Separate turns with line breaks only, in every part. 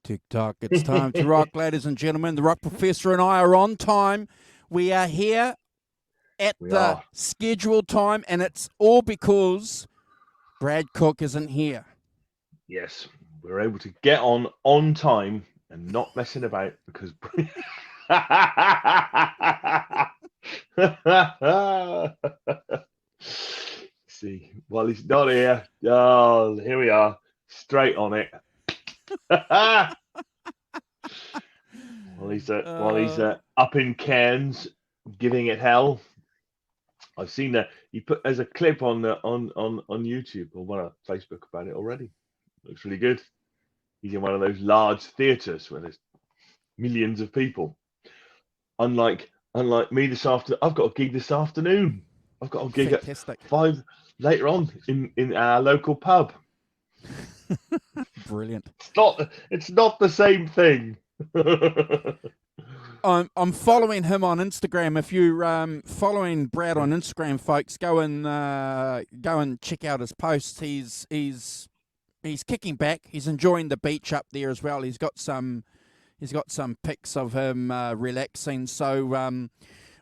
Tick-tock, it's time to rock, ladies and gentlemen. The Rock Professor and I are on time. We are here at the scheduled time, and it's all because Brad Cook isn't here.
Yes, we're able to get on time and not messing about because... See, well, he's not here. Oh, here we are, straight on it. While he's up in Cairns giving it hell. I've seen that he put as a clip on YouTube or one on Facebook about it already. Looks really good. He's in one of those large theatres where there's millions of people. Unlike me this afternoon, I've got a gig this afternoon. I've got a gig
Fantastic.
at 5 later on in our local pub.
Brilliant.
It's not the same thing.
I'm following him on Instagram. If you're following Brad on Instagram, folks, go and check out his posts. He's kicking back. He's enjoying the beach up there as well. He's got some pics of him relaxing. So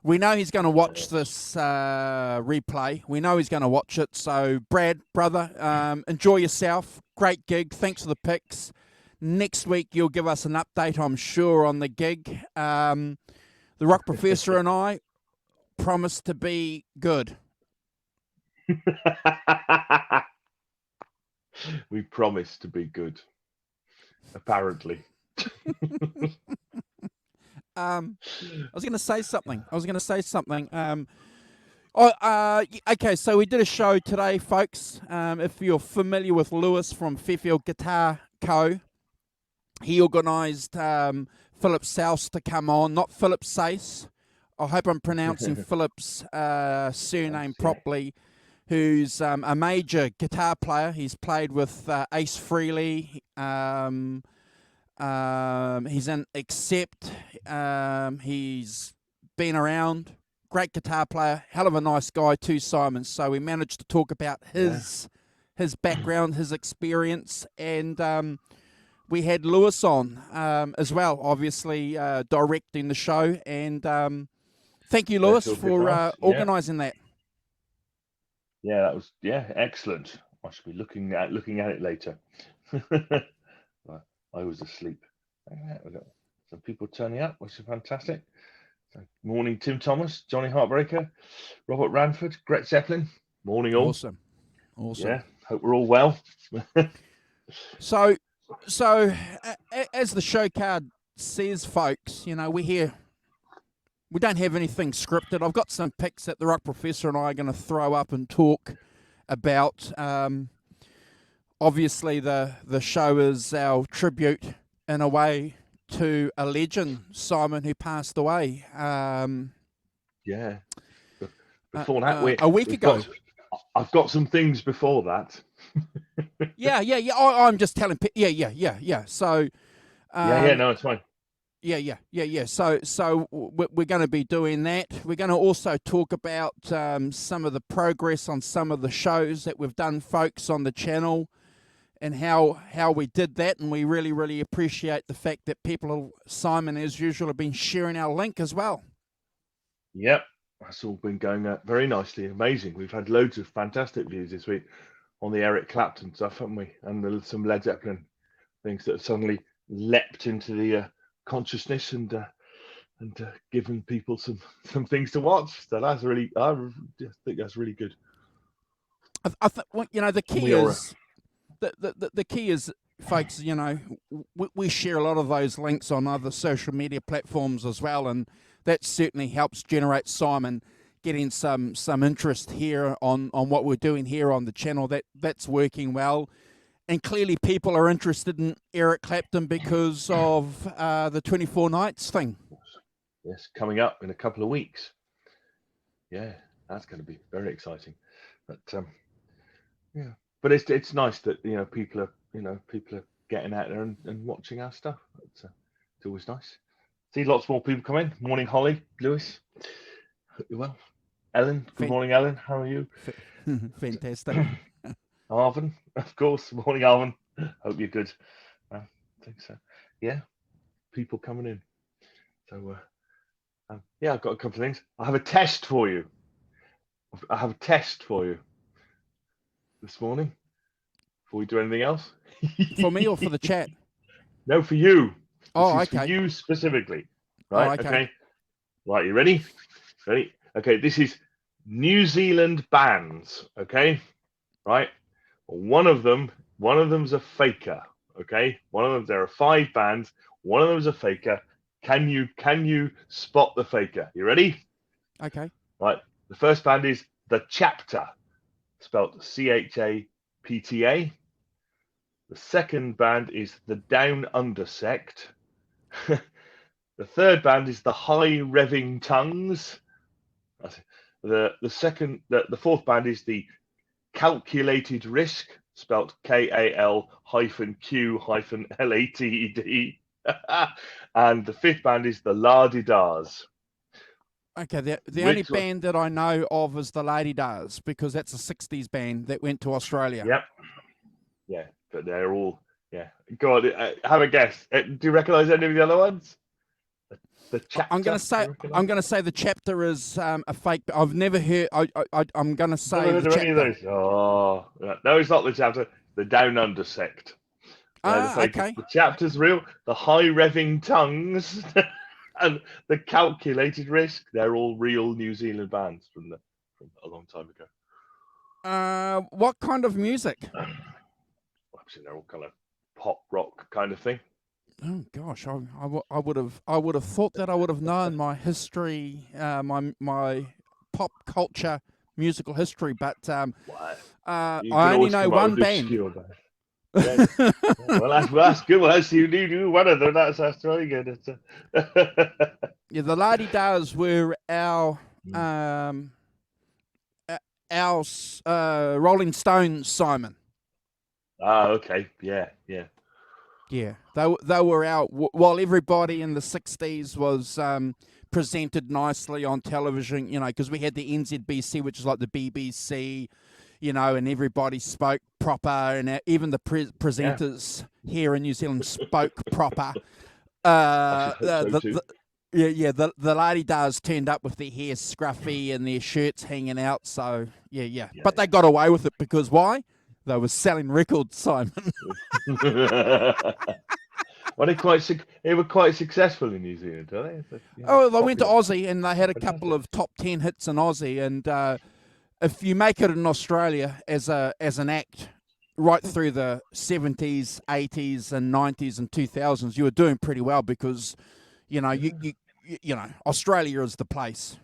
we know he's going to watch this replay. We know he's going to watch it. So Brad, brother, enjoy yourself. Great gig. Thanks for the pics. Next week you'll give us an update, I'm sure, on the gig. The Rock Professor and I promise to be good.
We promise to be good. Apparently.
I was going to say something. Okay, so we did a show today, folks. If you're familiar with Lewis from Fairfield Guitar Co., he organised Philip Souse to come on, not Philip Sace. I hope I'm pronouncing Philip's surname properly, who's a major guitar player. He's played with Ace Frehley. He's in Accept. He's been around. Great guitar player. Hell of a nice guy too, Simon. So we managed to talk about his background, his experience, and we had Lewis on as well, obviously directing the show. And thank you, Lewis, for organising that.
Yeah, that was excellent. I should be looking at it later. I was asleep. We've got some people turning up, which is fantastic. So, morning, Tim Thomas, Johnny Heartbreaker, Robert Ranford, Gret Zeppelin. Morning, all.
Awesome.
Yeah, hope we're all well.
So as the show card says, folks, you know, we're here. We don't have anything scripted. I've got some pics that the Rock Professor and I are going to throw up and talk about. Obviously, the show is our tribute, in a way, to a legend, Simon, who passed away.
Yeah. Before that,
a week ago.
I've got some things before that.
Yeah. I'm just telling. Yeah. So.
No, it's fine.
Yeah. So we're going to be doing that. We're going to also talk about some of the progress on some of the shows that we've done, folks, on the channel, and how we did that. And we really, really appreciate the fact that people, Simon, as usual, have been sharing our link as well.
Yep, that's all been going very nicely. Amazing. We've had loads of fantastic views this week on the Eric Clapton stuff, haven't we? And some Led Zeppelin things that have suddenly leapt into the consciousness and given people some things to watch. So that's really, I think that's really good.
I think, you know, the key is the key is, folks, you know, we share a lot of those links on other social media platforms as well, and that certainly helps generate Simon getting some interest here on what we're doing here on the channel. That's working well. And clearly people are interested in Eric Clapton because of the 24 Nights thing.
Yes, coming up in a couple of weeks. Yeah, that's going to be very exciting. But yeah, but it's nice that people are getting out there and watching our stuff. It's always nice. See lots more people come in. Morning, Holly, Lewis. Hope you're well. Ellen, good
Fan-
morning, Ellen. How are you?
Fantastic.
Arvin, of course. Morning, Arvin. Hope you're good. I think so. Yeah, people coming in. So yeah, I've got a couple of things. I have a test for you. I have a test for you this morning. Before we do anything else.
For me or for the chat?
No, for you. This
Oh,
is for
okay.
you specifically.
Oh,
Right?
okay.
Okay. Right, you ready? Ready? Okay, this is New Zealand bands. Okay. Right. One of them's a faker. Okay. There are 5 bands. One of them's a faker. Can you spot the faker? You ready?
Okay.
Right. The first band is The Chapter, spelled CHAPTA. The second band is the Down Under Sect. The third band is the High Revving Tongues. The fourth band is the Calculated Risk, spelt KAL-Q-LATED. And the fifth band is the La Di Dars.
Okay, the only band that I know of is the Lady Dars, because that's a 60s band that went to Australia.
Yep. Yeah, but they're all, yeah. Go on, have a guess. Do you recognise any of the other ones? The Chapter.
I'm gonna say the Chapter is a fake. I've never heard. I'm gonna say
Never heard
the
of
Chapter.
any of those. Oh, no, it's not the Chapter. The Down Under Sect.
Okay.
The Chapter's real. The High Revving Tongues and the Calculated Risk. They're all real New Zealand bands from a long time ago.
What kind of music?
Actually, they're all kind of pop rock kind of thing.
Oh gosh, I would have thought that I would have known my history, my pop culture musical history, but I only know one band.
Yeah. Well, that's good. Well, you do one of them. That's really good.
Yeah, the Lady Dars were our Rolling Stones, Simon.
Ah, okay. Yeah.
Yeah, they were out while everybody in the 60s was presented nicely on television, because we had the NZBC, which is like the BBC, and everybody spoke proper, and even the presenters here in New Zealand spoke proper. The Lady Dars turned up with their hair scruffy and their shirts hanging out, so yeah. But they got away with it because why? They were selling records, Simon.
Well, they were quite successful in New Zealand, don't they?
They went to Aussie and they had a couple of top 10 hits in Aussie. And if you make it in Australia as an act right through the 70s, 80s, and 90s and 2000s, you were doing pretty well because, Australia is the place.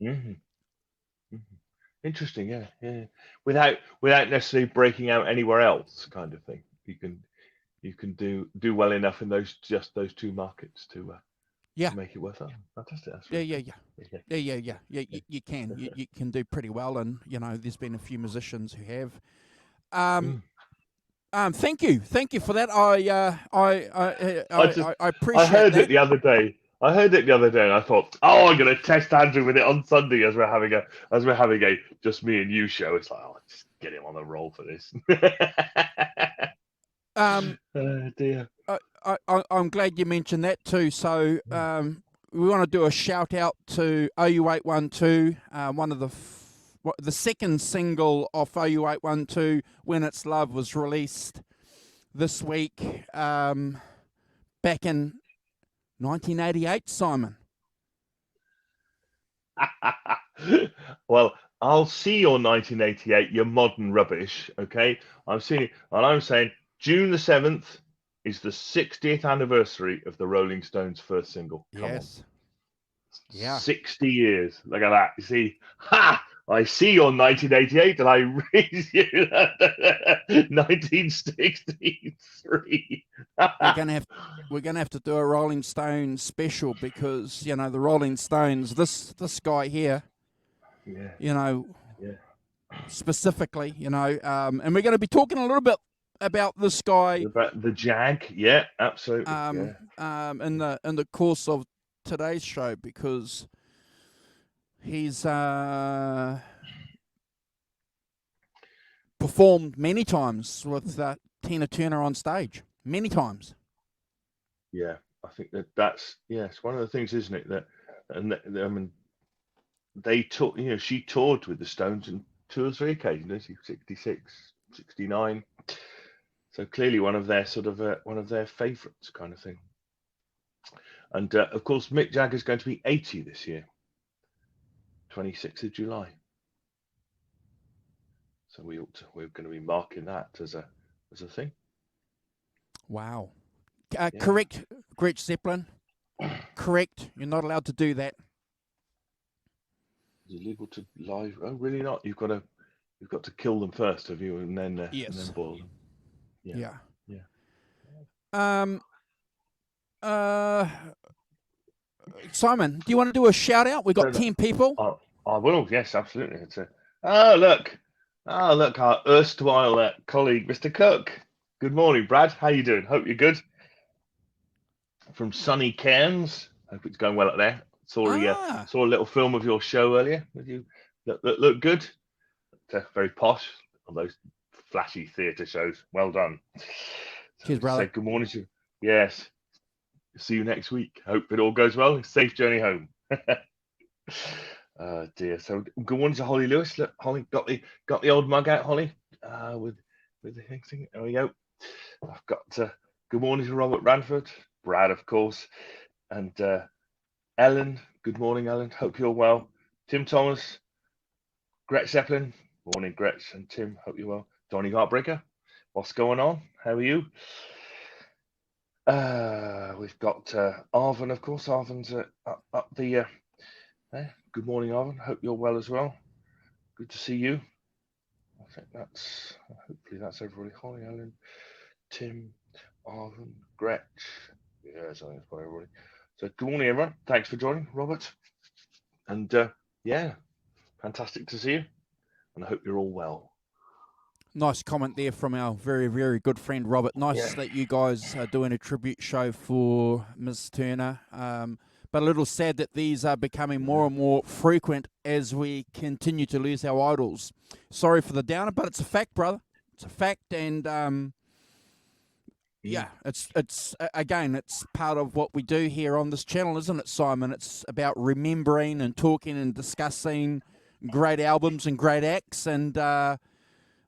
Mm-hmm. Interesting, yeah. Without necessarily breaking out anywhere else, kind of thing. You can do well enough in those 2 markets to make it worthwhile. Fantastic. That's really
Yeah. You can do pretty well, and there's been a few musicians who have. Thank you for that. I appreciate.
I heard it the other day. And I thought, oh, I'm going to test Andrew with it on Sunday as we're having a just me and you show. It's like, oh, just get him on the roll for this.
Oh
dear.
I'm glad you mentioned that too. So we want to do a shout out to OU812, one of the second single of OU812, When It's Love, was released this week, back in 1988, Simon.
Well, I'll see your 1988, your modern rubbish, okay? I'm saying June the 7th is the 60th anniversary of the Rolling Stones' first single. Come on.
Yeah.
60 years. Look at that. You see, I see you're 1988, and I read you 1963.
we're gonna have to do a Rolling Stones special because the Rolling Stones. This guy here,
Yeah,
you know,
yeah.
specifically, and we're going to be talking a little bit about this guy
About the Jag, yeah, absolutely, yeah.
in the course of today's show because he's performed many times with Tina Turner on stage, many times.
Yeah, I think that's it's one of the things, isn't it? I mean, they took, she toured with the Stones on 2 or 3 occasions, 66, 69. So clearly one of their one of their favourites, kind of thing. And of course, Mick Jagger's going to be 80 this year, 26th of July. So we're going to be marking that as a thing.
Wow.
Yeah.
Correct, Gretch Zeppelin. Correct. You're not allowed to do that.
Is it illegal to live? Oh, really not? You've got to kill them first, have you, and then
Yes.
and then boil them.
Yeah.
Yeah.
Simon, do you want to do a shout out? We've got 10 people.
I will. Yes, absolutely. It's look, our erstwhile colleague, Mr. Cook. Good morning, Brad. How you doing? Hope you're good. From sunny Cairns. Hope it's going well up there. Saw a little film of your show earlier. Did you look good? Very posh on those flashy theatre shows. Well done.
Cheers, brother.
Say good morning to you. Yes. See you next week. Hope it all goes well. Safe journey home. Oh dear. So good morning to Holly Lewis. Look, Holly got the old mug out, Holly. With the thing. There we go. I've got good morning to Robert Ranford, Brad, of course, and Ellen. Good morning, Ellen. Hope you're well. Tim Thomas, Gretch Zeppelin. Morning, Gretch and Tim. Hope you're well. Donny Heartbreaker. What's going on? How are you? We've got Arvin, of course. Arvin's up the. Good morning, Arvin. Hope you're well as well. Good to see you. I think hopefully that's everybody. Holly, Ellen, Tim, Arvin, Gretch. Yes, I think it's probably everybody. So good morning, everyone. Thanks for joining, Robert. And fantastic to see you. And I hope you're all well.
Nice comment there from our very, very good friend Robert. Nice that you guys are doing a tribute show for Ms. Turner. But a little sad that these are becoming more and more frequent as we continue to lose our idols. Sorry for the downer, but it's a fact, brother. It's a fact, and it's again, it's part of what we do here on this channel, isn't it, Simon? It's about remembering and talking and discussing great albums and great acts, and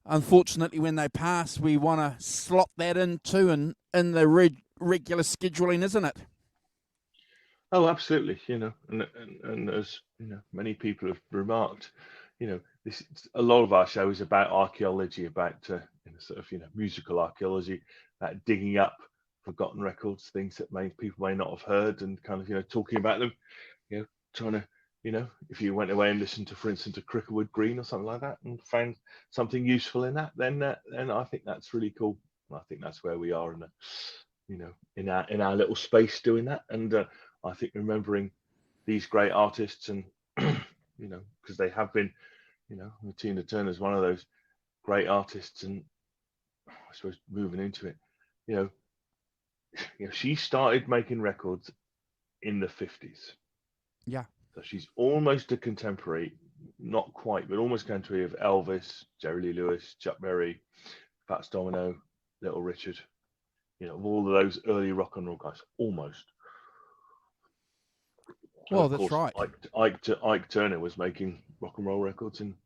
unfortunately, when they pass, we want to slot that in the regular scheduling, isn't it?
Oh, absolutely. And as many people have remarked, a lot of our show is about archaeology, about sort of musical archaeology, about digging up forgotten records, things that people may not have heard, and kind of talking about them, trying to if you went away and listened to, for instance, a Cricklewood Green or something like that, and found something useful in that, then I think that's really cool. I think that's where we are in our little space doing that, and I think remembering these great artists, and because they have been, Tina Turner is one of those great artists, and I suppose moving into it, she started making records in the 50s.
Yeah.
So she's almost a contemporary, not quite, but almost contemporary of Elvis, Jerry Lee Lewis, Chuck Berry, Fats Domino, Little Richard, of all of those early rock and roll guys, almost.
Well,
of
that's
course,
right.
Ike Turner was making rock and roll records in,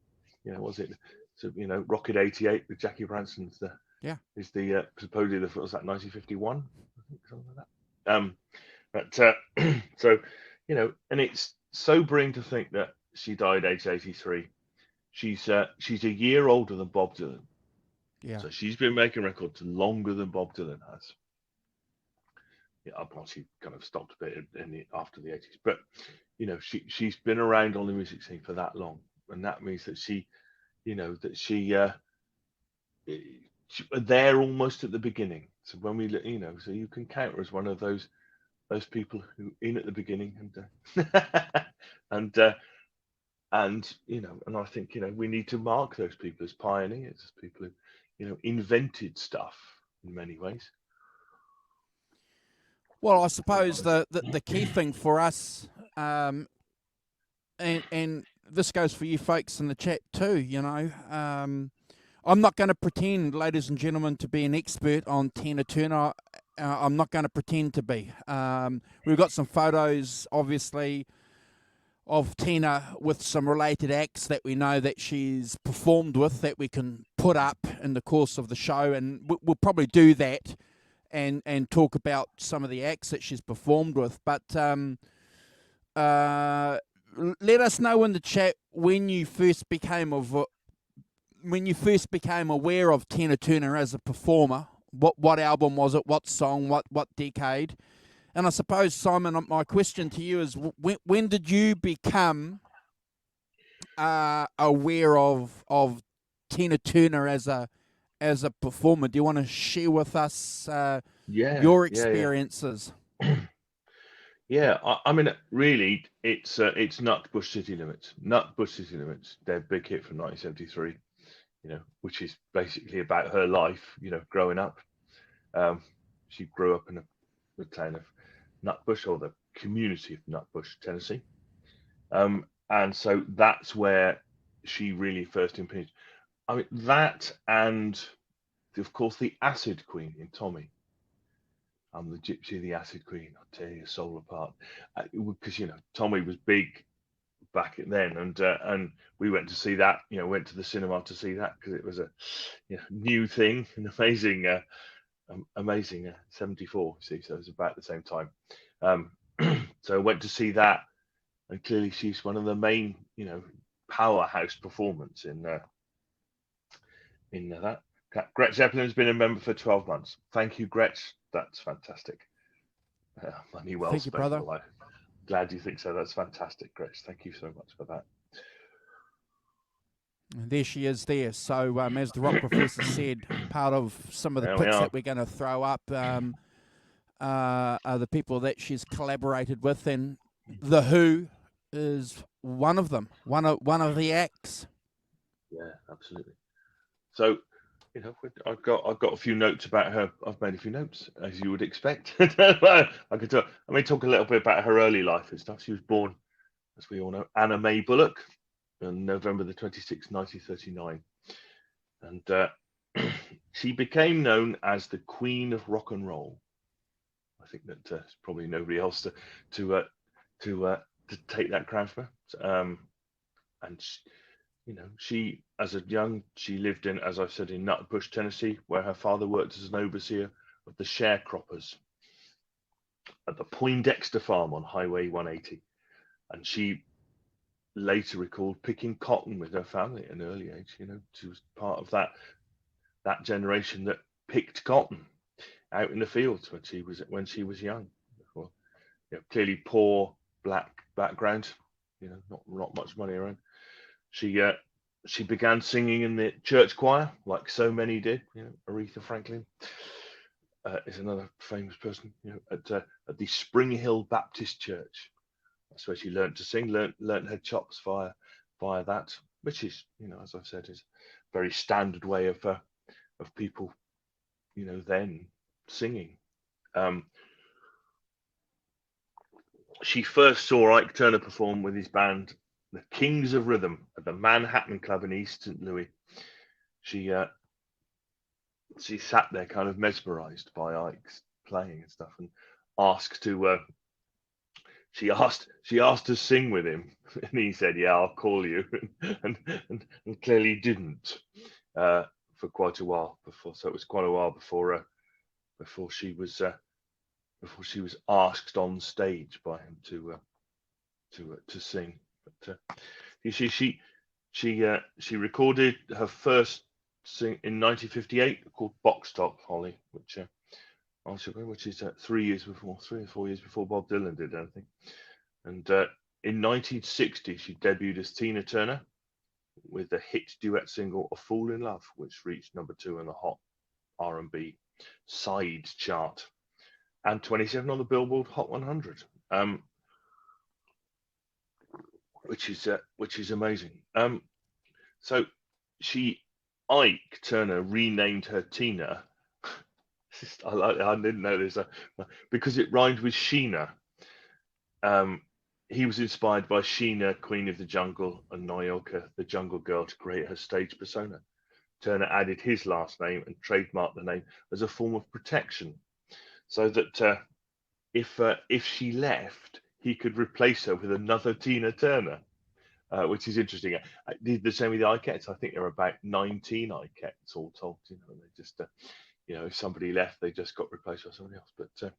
was it? So Rocket '88 with Jackie Branson's is the supposedly the was that 1951, I think, something like that. But so and it's sobering to think that she died age 83. She's a year older than Bob Dylan.
Yeah.
So she's been making records longer than Bob Dylan has. Well, she kind of stopped a bit after the 80s, but she's been around on the music scene for that long, and that means that she there almost at the beginning. So when we, so you can count her as one of those people who in at the beginning, and and I think we need to mark those people as pioneers, as people who invented stuff in many ways.
Well, I suppose the key thing for us, and this goes for you folks in the chat too, I'm not going to pretend, ladies and gentlemen, to be an expert on Tina Turner. I'm not going to pretend to be. We've got some photos, obviously, of Tina with some related acts that we know that she's performed with that we can put up in the course of the show, and we'll probably do that and talk about some of the acts that she's performed with. But let us know in the chat when you first became aware of Tina Turner as a performer. What album was it? What song? What decade? And I suppose, Simon, my question to you is: when did you become aware of Tina Turner as a performer? Do you want to share with us your experiences?
Yeah, I mean, really, it's Nutbush City Limits. Nutbush City Limits, their big hit from 1973. Which is basically about her life. Growing up, she grew up in the town of Nutbush, or the community of Nutbush, Tennessee. And so that's where she really first impinged. I mean, that, and of course the Acid Queen in Tommy. I'm the Gypsy, the Acid Queen. I'll tear your soul apart. Because Tommy was big back then, and we went to see that. Went to the cinema to see that because it was a new thing, an amazing 74. See, so it was about the same time. So I went to see that, and clearly she's one of the main powerhouse performance in that. Gretch Zeppelin has been a member for 12 months. Thank you, Gretch. That's fantastic. Money well
Thank you,
spent.
brother.
Well, glad you think so. That's fantastic, Gretch. Thank you so much for that.
And there she is there. So as the Rock Professor said, part of some of the pics that we're going to throw up are the people that she's collaborated with, and The Who is one of them, one of the acts.
Yeah, absolutely. So, I've got a few notes about her. I've made a few notes, as you would expect. I may talk a little bit about her early life and stuff. She was born, as we all know, Anna Mae Bullock on November the 26th, 1939. And she became known as the Queen of Rock and Roll. I think that there's probably nobody else to take that crown for her. And she, she lived in, as I said, in Nutbush, Tennessee, where her father worked as an overseer of the sharecroppers at the Poindexter farm on Highway 180. And she later recalled picking cotton with her family at an early age. She was part of that generation that picked cotton out in the fields when she was young. Well, clearly poor black background, not much money around. She began singing in the church choir, like so many did. Aretha Franklin is another famous person. At the Spring Hill Baptist Church. That's where she learned to sing, learned her chops via that, which is, as I've said, is a very standard way of people, then singing. She first saw Ike Turner perform with his band, the Kings of Rhythm, at the Manhattan Club in East St. Louis. She sat there kind of mesmerized by Ike's playing and stuff, and asked to she asked to sing with him, and he said, "Yeah, I'll call you," and clearly didn't for quite a while before. So it was quite a while before she was asked on stage by him to sing. But she recorded her first sing in 1958 called Box Top Holly, which is 3 or 4 years before Bob Dylan did anything. And in 1960 she debuted as Tina Turner with the hit duet single "A Fool in Love," which reached #2 in the Hot R&B side chart and 27 on the Billboard Hot 100, which is amazing. So Ike Turner renamed her Tina. I didn't know this because it rhymed with Sheena. He was inspired by Sheena, Queen of the Jungle, and Nyoka, the Jungle Girl, to create her stage persona. Turner added his last name and trademarked the name as a form of protection, so that if she left, he could replace her with another Tina Turner, which is interesting. I did the same with the Ikettes. I think there are about 19 Ikettes all told. They just, if somebody left, they just got replaced by somebody else. But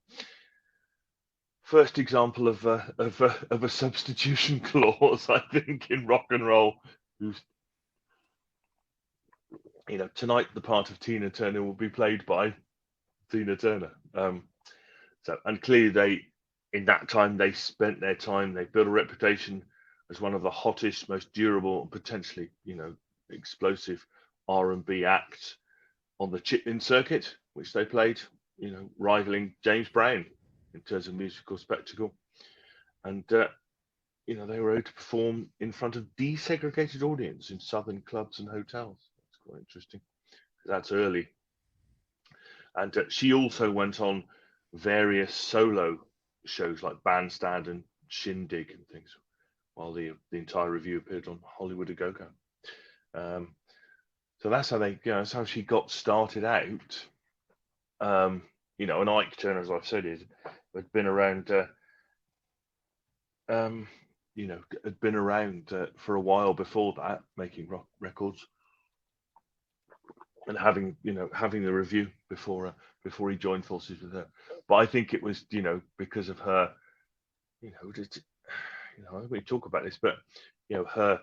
first example of a substitution clause, I think, in rock and roll. Tonight the part of Tina Turner will be played by Tina Turner. And clearly in that time, they spent their time, they built a reputation as one of the hottest, most durable, potentially, explosive R&B acts on the Chitlin circuit, which they played, rivaling James Brown in terms of musical spectacle. And, they were able to perform in front of desegregated audience in southern clubs and hotels. That's quite interesting. That's early. And she also went on various solo shows like Bandstand and Shindig and things, while the entire review appeared on Hollywood A Go-Go. So that's how that's how she got started out. And Ike Turner, as I've said, had been around. Had been around for a while before that, making rock records and having the review before he joined forces with her. But I think it was because of her, we talk about this, but her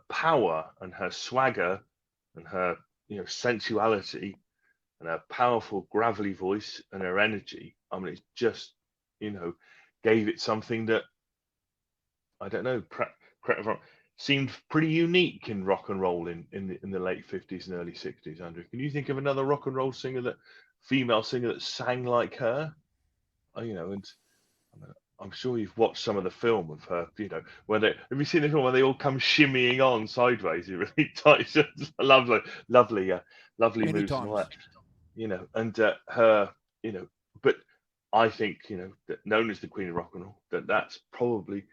power and her swagger and her sensuality and her powerful gravelly voice and her energy. I mean, it's just gave it something that, I don't know, seemed pretty unique in rock and roll in the late 50s and early 60s. Andrew, can you think of another rock and roll female singer that sang like her? And I'm sure you've watched some of the film of her. Have you seen the film where they all come shimmying on sideways? It really tight, lovely
Many
moves
times.
and all that. And her, but I think that known as the Queen of Rock and Roll, that's probably.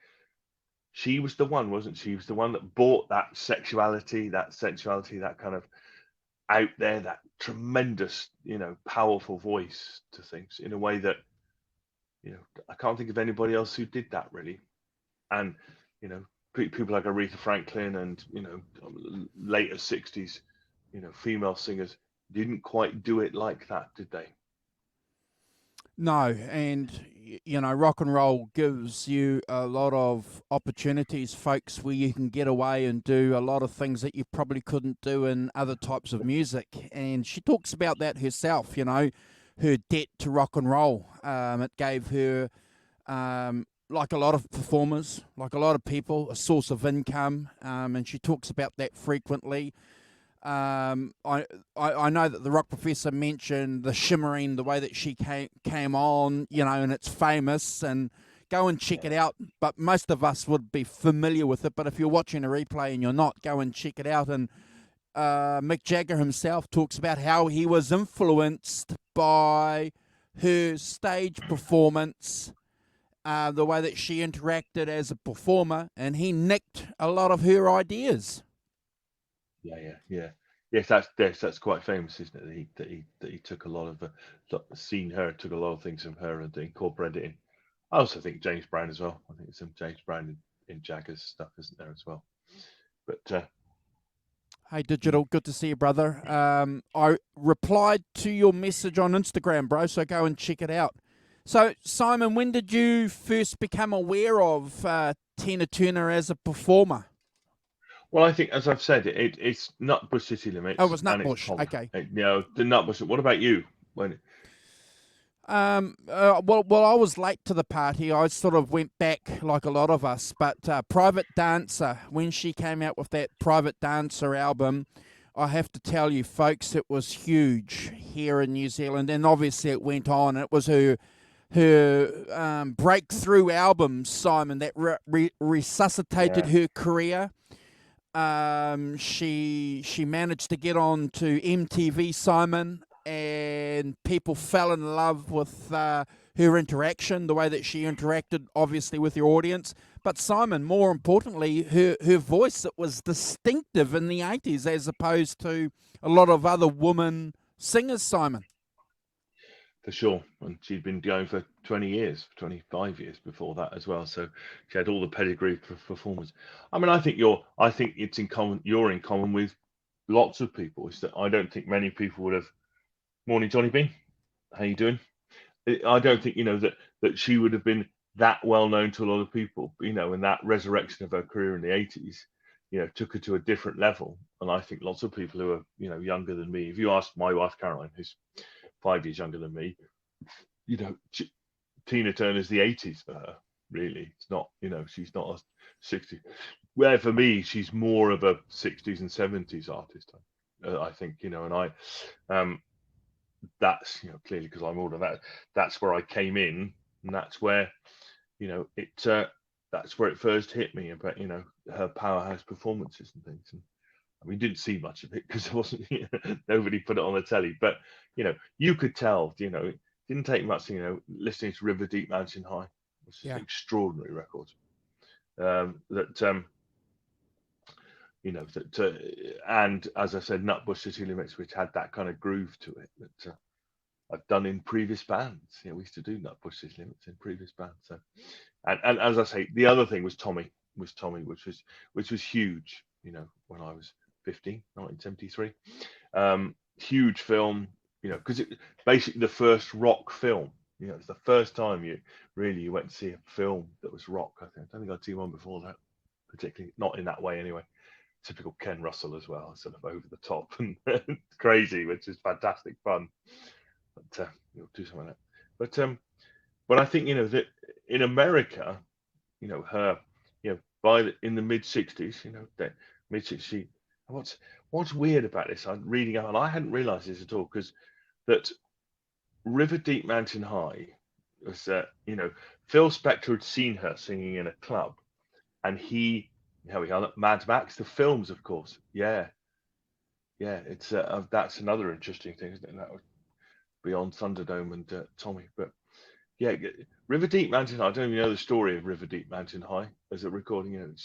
She was the one, wasn't she? She was the one that brought that sexuality, that sensuality, that kind of out there, that tremendous, powerful voice to things in a way that, I can't think of anybody else who did that really. And, people like Aretha Franklin and, later 60s, female singers didn't quite do it like that, did they?
No, and rock and roll gives you a lot of opportunities, folks, where you can get away and do a lot of things that you probably couldn't do in other types of music. And she talks about that herself, her debt to rock and roll. It gave her, like a lot of performers, like a lot of people, a source of income. And she talks about that frequently. I know that the rock professor mentioned the shimmering, the way that she came on, and it's famous, and go and check it out. But most of us would be familiar with it. But if you're watching a replay and you're not, go and check it out. And Mick Jagger himself talks about how he was influenced by her stage performance, the way that she interacted as a performer, and he nicked a lot of her ideas.
Yeah. Yes, that's quite famous, isn't it? That he took a lot of took a lot of things from her and incorporated it in. I also think James Brown as well. I think there's some James Brown in Jagger's stuff, isn't there, as well? But
hey, Digital, good to see you, brother. I replied to your message on Instagram, bro, so go and check it out. So, Simon, when did you first become aware of Tina Turner as a performer?
Well, I think, as I've said, it's Nutbush City Limits.
Oh, it was
and
Nutbush.
it's pop.
Okay.
The Nutbush. What about you?
Well, I was late to the party. I sort of went back like a lot of us. But Private Dancer, when she came out with that Private Dancer album, I have to tell you, folks, it was huge here in New Zealand, and obviously it went on. It was her breakthrough album, Simon, that resuscitated
Yeah,
her career. She managed to get on to MTV, Simon, and people fell in love with her interaction, the way that she interacted, obviously, with your audience. But Simon, more importantly, her voice, that was distinctive in the 80s as opposed to a lot of other women singers, Simon.
for sure. And she'd been going for 20 years, 25 years before that as well. So she had all the pedigree for performers. I mean, I think it's in common. You're in common with lots of people. Is that I don't think many people would have. Morning, Johnny B. How you doing? I don't think that she would have been that well known to a lot of people. And that resurrection of her career in the 80s, took her to a different level. And I think lots of people who are younger than me. If you ask my wife Caroline, who's 5 years younger than me, you know, Tina Turner's the 80s for her. Really, it's not. She's not a 60. Where for me, she's more of a 60s and 70s artist. I think, and that's clearly because I'm older. That's where I came in, and that's where it. That's where it first hit me about her powerhouse performances and things. And we didn't see much of it because there wasn't nobody put it on the telly. But you could tell. It didn't take much. Listening to River Deep Mountain High was
Yeah.
an extraordinary record. That that and as I said, Nutbush City Limits, which had that kind of groove to it that I've done in previous bands. We used to do Nutbush City Limits in previous bands. So, and as I say, the other thing was Tommy, which was huge. When I was 15, 1973, huge film. Because it basically the first rock film. It's the first time you went to see a film that was rock. I don't think I'd seen one before that, particularly not in that way anyway. Typical Ken Russell as well, sort of over the top and crazy, which is fantastic fun. But you'll do something like that. But I think that in America, her, in the mid 60s, the mid 60s. What's weird about this? I'm reading out, and I hadn't realised this at all, because that River Deep Mountain High was Phil Spector had seen her singing in a club, and he, here we are, Mad Max, the films, of course. Yeah, it's that's another interesting thing, isn't it? That was beyond Thunderdome and Tommy, but yeah, River Deep Mountain High. I don't even know the story of River Deep Mountain High as a recording.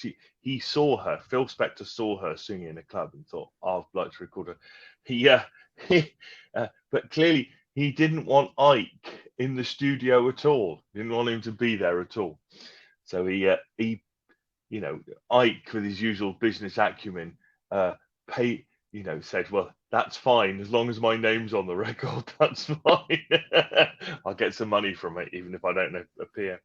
He saw her. Phil Spector saw her singing in a club and thought, "Oh, I'd like to record her." But clearly he didn't want Ike in the studio at all. He didn't want him to be there at all. So Ike, with his usual business acumen, said, "Well, that's fine as long as my name's on the record. That's fine. I'll get some money from it, even if I don't appear."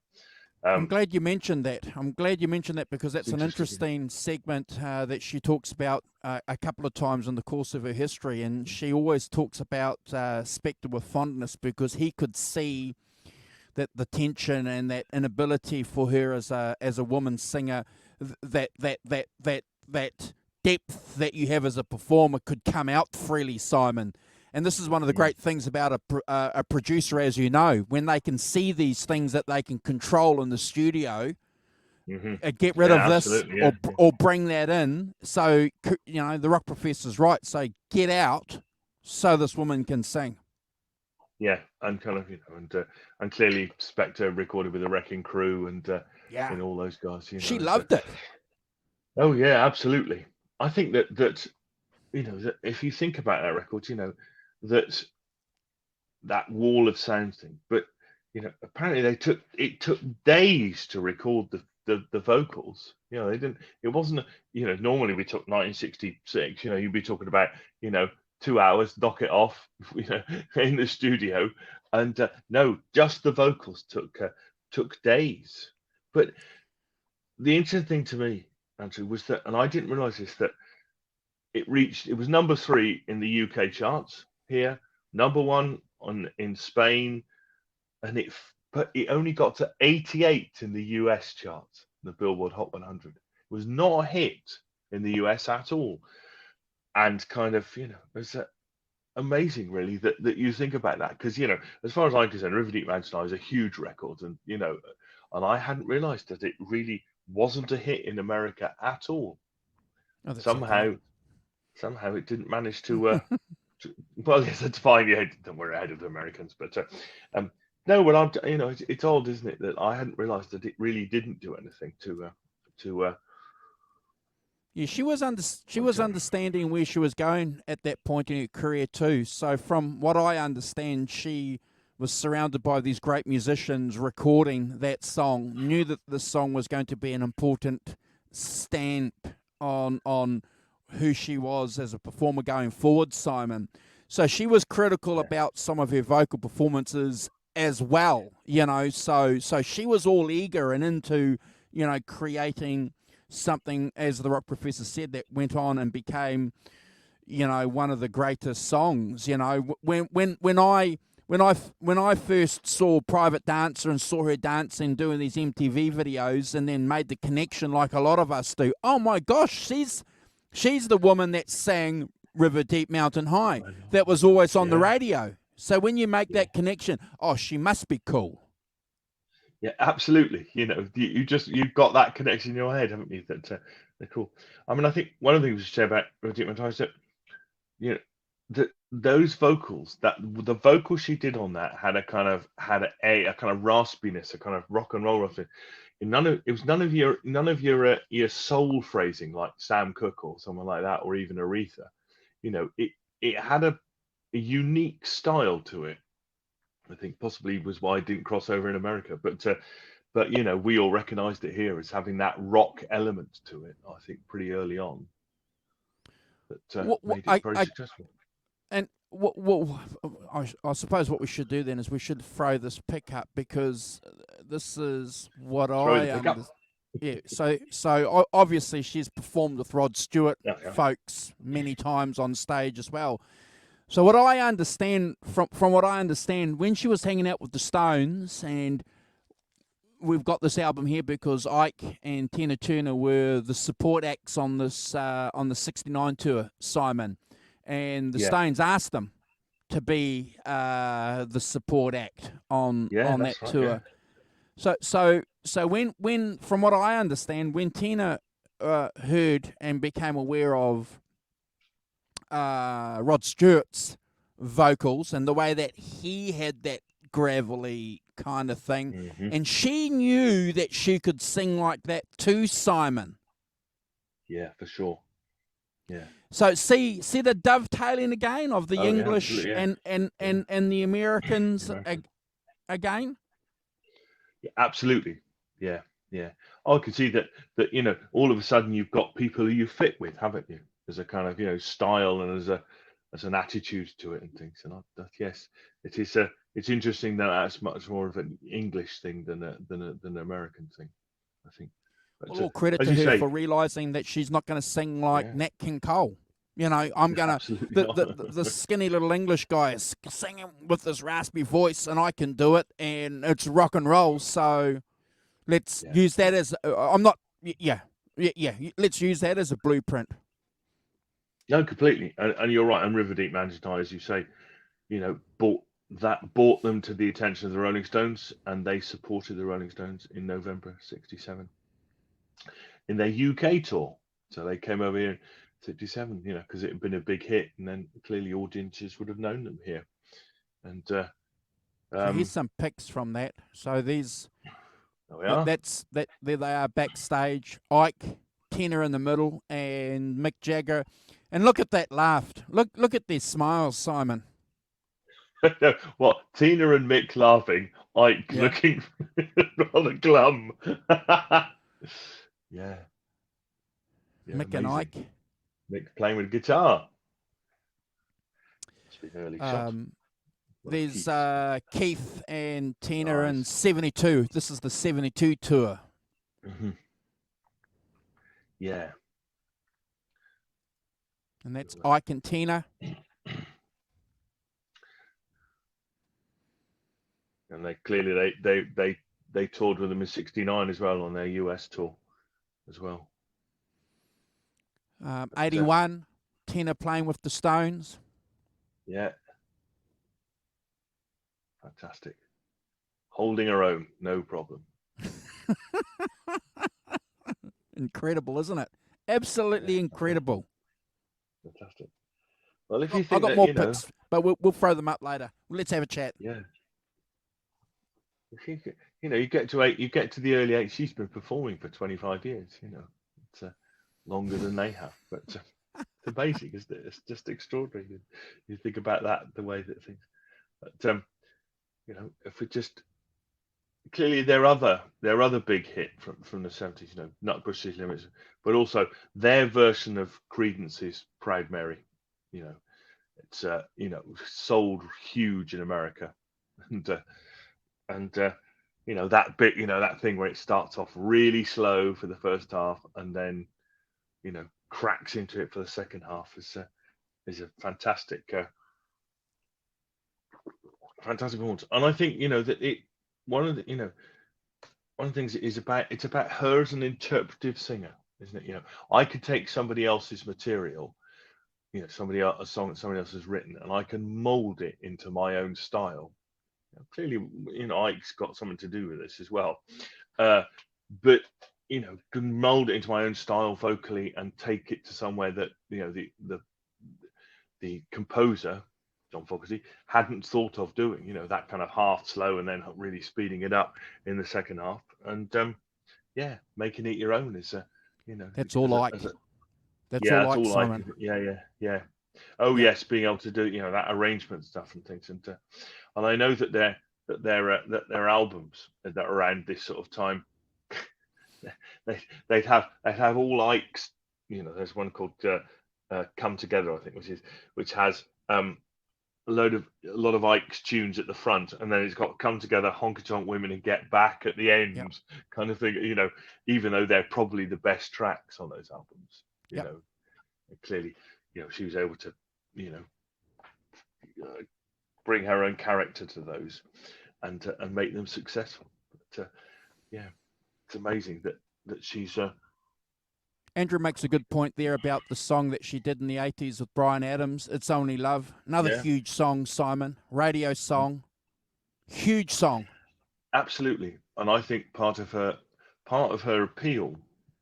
I'm glad you mentioned that. I'm glad you mentioned that because
It's
that's an
interesting.
interesting segment that she talks about a couple of times in the course of her history. And she always talks about Spector with fondness because he could see that the tension and that inability for her as a woman singer, that depth that you have as a performer could come out freely, Simon. And this is one of the
Mm.
great things about a producer, as you know, when they can see these things that they can control in the studio,
Hmm.
get rid of
Yeah,
this
absolutely. Yeah,
or bring that in. So, the rock professor's right. So get out so this woman can sing.
yeah, and kind of and clearly Spector recorded with the Wrecking Crew and
Yeah.
all those guys.
She
And
loved it.
oh yeah, absolutely. I think that that if you think about that record, that that wall of sound thing. But apparently it took days to record the vocals. They didn't. It wasn't. Normally we took 1966. You'd be talking about 2 hours, knock it off. In the studio, and no, just the vocals took days. But the interesting thing to me, Andrew, was that, and I didn't realize this, that it was number 3 in the UK charts here, number 1 in Spain, and but it only got to 88 in the US charts, the Billboard Hot 100. It was not a hit in the US at all, and kind of, it's amazing, really, that you think about that, because as far as I'm concerned, River Deep Mountain High is a huge record, and and I hadn't realised that it really wasn't a hit in America at all.
Oh, that's
Somehow,
okay.
somehow it didn't manage to. Well, yes, it's fine. Yeah, we're ahead of the Americans, but no. But it's odd, isn't it, that I hadn't realised that it really didn't do anything to.
Yeah, she was understanding where she was going at that point in her career too. So from what I understand, she was surrounded by these great musicians recording that song, knew that the song was going to be an important stamp on who she was as a performer going forward, Simon. So she was critical
Yeah.
about some of her vocal performances as well, so she was all eager and into, creating something, as the rock professor said, that went on and became, one of the greatest songs. When I first saw Private Dancer and saw her dancing, doing these MTV videos, and then made the connection like a lot of us do. Oh my gosh, she's the woman that sang River Deep Mountain High, that was always on the
Yeah.
radio. So when you make
Yeah.
that connection, oh, she must be cool.
Yeah, absolutely. You've got that connection in your head, haven't you? That they're cool. I mean, I think one of the things we should say about Roger McIntyre is that you know those vocals, that the vocals she did on that had a kind of raspiness, a kind of rock and roll raspiness. It was none of your soul phrasing like Sam Cooke or someone like that, or even Aretha. It had a unique style to it. I think possibly was why it didn't cross over in America, but we all recognised it here as having that rock element to it. I think pretty early on, that made it very successful.
And I suppose what we should do then is we should throw this pick up, because this is what
Throw the
I
pickup.
understand. Yeah, so obviously she's performed with Rod Stewart,
Yeah.
folks, many times on stage as well. So what I understand, from what I understand, when she was hanging out with the Stones, and we've got this album here because Ike and Tina Turner were the support acts on this on the '69 tour, Simon, and the
Yeah.
Stones asked them to be the support act on
Yeah,
that
that's right,
tour.
yeah.
So when from what I understand, when Tina heard and became aware of Rod Stewart's vocals and the way that he had that gravelly kind of thing,
Mm-hmm.
and she knew that she could sing like that too, Simon.
Yeah, for sure. Yeah.
So see the dovetailing again of the English
yeah.
and the Americans again.
Yeah, absolutely. Yeah, yeah. I can see that all of a sudden you've got people who you fit with, haven't you? As a kind of style, and as an attitude to it and things. And yes, it is. It's interesting that that's much more of an English thing than an American thing, I think. But,
Well, all credit
as
to
you
her
say,
for realizing that she's not going to sing like
yeah,
Nat King Cole. I'm gonna
absolutely not.
the skinny little English guy is singing with this raspy voice, and I can do it, and it's rock and roll. So let's use that as I'm not. Yeah. Let's use that as a blueprint.
No, completely, and you're right. And River Deep Mountain High, as you say, brought them to the attention of the Rolling Stones, and they supported the Rolling Stones in November '67 in their UK tour. So they came over here in '67, because it had been a big hit, and then clearly audiences would have known them here. And
So here's some pics from that. So these.
there we are.
There they are backstage. Ike, Tina in the middle, and Mick Jagger. And look at that laugh. Look at their smiles, Simon.
What, Tina and Mick laughing, Ike looking rather glum. yeah.
Mick
amazing.
and Ike.
Mick playing with guitar. Must be an early shot.
There's Keith and Tina in '72. This is the '72 tour.
Mm-hmm. Yeah.
And that's Ike and Tina.
And they clearly they toured with them in '69 as well on their US tour as well.
81, Tina playing with the Stones.
Yeah, fantastic. Holding her own, no problem.
Incredible, isn't it? Absolutely incredible.
Fantastic. Well, if you
I've
think
got
that,
more picks, but we'll throw them up later. Let's have a chat.
yeah. If you get to the early '80s. She's been performing for 25 years. It's longer than they have, but the basic is that it's just extraordinary. You think about that, the way that things. But if we just clearly their other big hit from the '70s, Nutbush City Limits, but also their version of Creedence's Proud Mary. It's sold huge in America, and that bit, that thing where it starts off really slow for the first half and then cracks into it for the second half is a fantastic performance. And I think that it one of the one of the things it's about her as an interpretive singer, isn't it? I could take somebody else's material, a song that somebody else has written, and I can mold it into my own style. Clearly, Ike's got something to do with this as well, but can mold it into my own style vocally and take it to somewhere that the composer John Fogerty hadn't thought of doing. That kind of half slow and then really speeding it up in the second half, and making it your own is
That's all Ike. That's
yeah,
all
that's
Ike,
all
Simon.
Yeah. Oh
Yeah.
yes, being able to do that arrangement stuff and things, and I know that their albums that around this sort of time, they'd have all Ike's. There's one called "Come Together," I think, which has a lot of Ike's tunes at the front, and then it's got "Come Together," "Honky Tonk Women," and "Get Back" at the end,
Yep.
kind of thing. Even though they're probably the best tracks on those albums.
Yep.
Clearly, she was able to, bring her own character to those, and make them successful. But it's amazing that she's.
Andrew makes a good point there about the song that she did in the 80s with Bryan Adams, "It's Only Love." Another huge song, Simon. Radio song. Huge song.
Absolutely. And I think part of her appeal,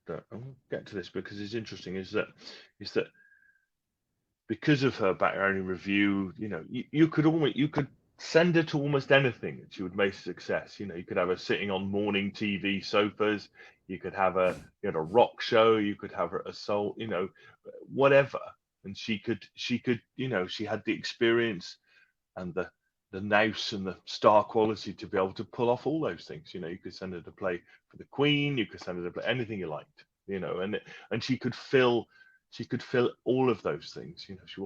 that I'll get to this because it's interesting, is that because of her background in review, you could send her to almost anything and she would make a success. You could have her sitting on morning TV sofas, you could have her at a rock show, you could have her at a soul, whatever. And she had the experience and the nous and the star quality to be able to pull off all those things. You could send her to play for the Queen, you could send her to play anything you liked, and she could fill all of those things. She